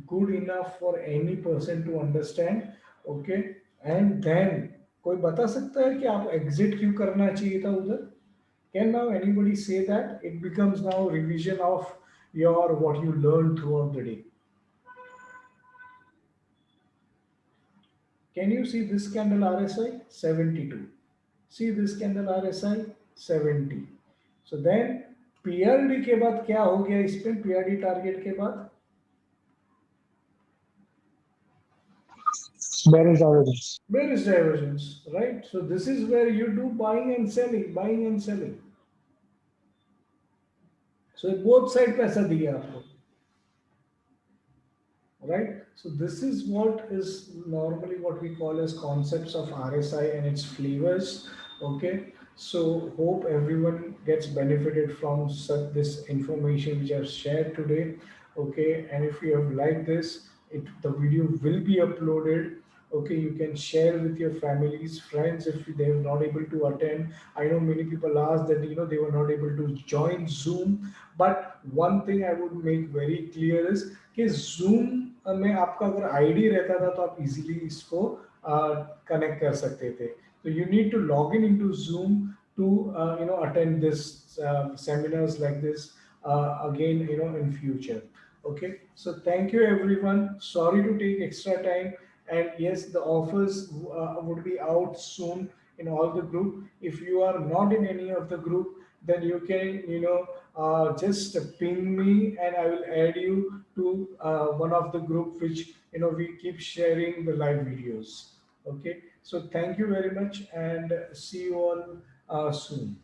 good enough for any person to understand. Okay, and then कोई बता सकता है कि आप exit क्यों करना चाहिए था उधर? Can now anybody say that? It becomes now revision of your what you learned throughout the day. Can you see this candle RSI 72? See this candle RSI 70. So then PRD के बाद क्या हो गया इस पे? PRD टारगेट के बाद Bearish divergence. bearish divergence, right? So this is where you do buying and selling, buying and selling. So both side पैसा दिया आपको, right? So this is what is normally what we call as concepts of RSI and its flavors. Okay, so hope everyone gets benefited from such this information which I've shared today. Okay, and if you have liked this, the video will be uploaded. Okay, you can share with your families, friends if they are not able to attend. I know many people asked that they were not able to join Zoom, but one thing I would make very clear is कि Zoom में आपका अगर ID रहता था तो आप easily इसको connect कर सकते थे. So you need to log into Zoom to attend this seminars like this again in future. Okay, so thank you everyone. Sorry to take extra time, and yes, the offers would be out soon in all the group. If you are not in any of the group, then you can just ping me and I will add you to one of the group which we keep sharing the live videos. Okay, so thank you very much and see you all soon.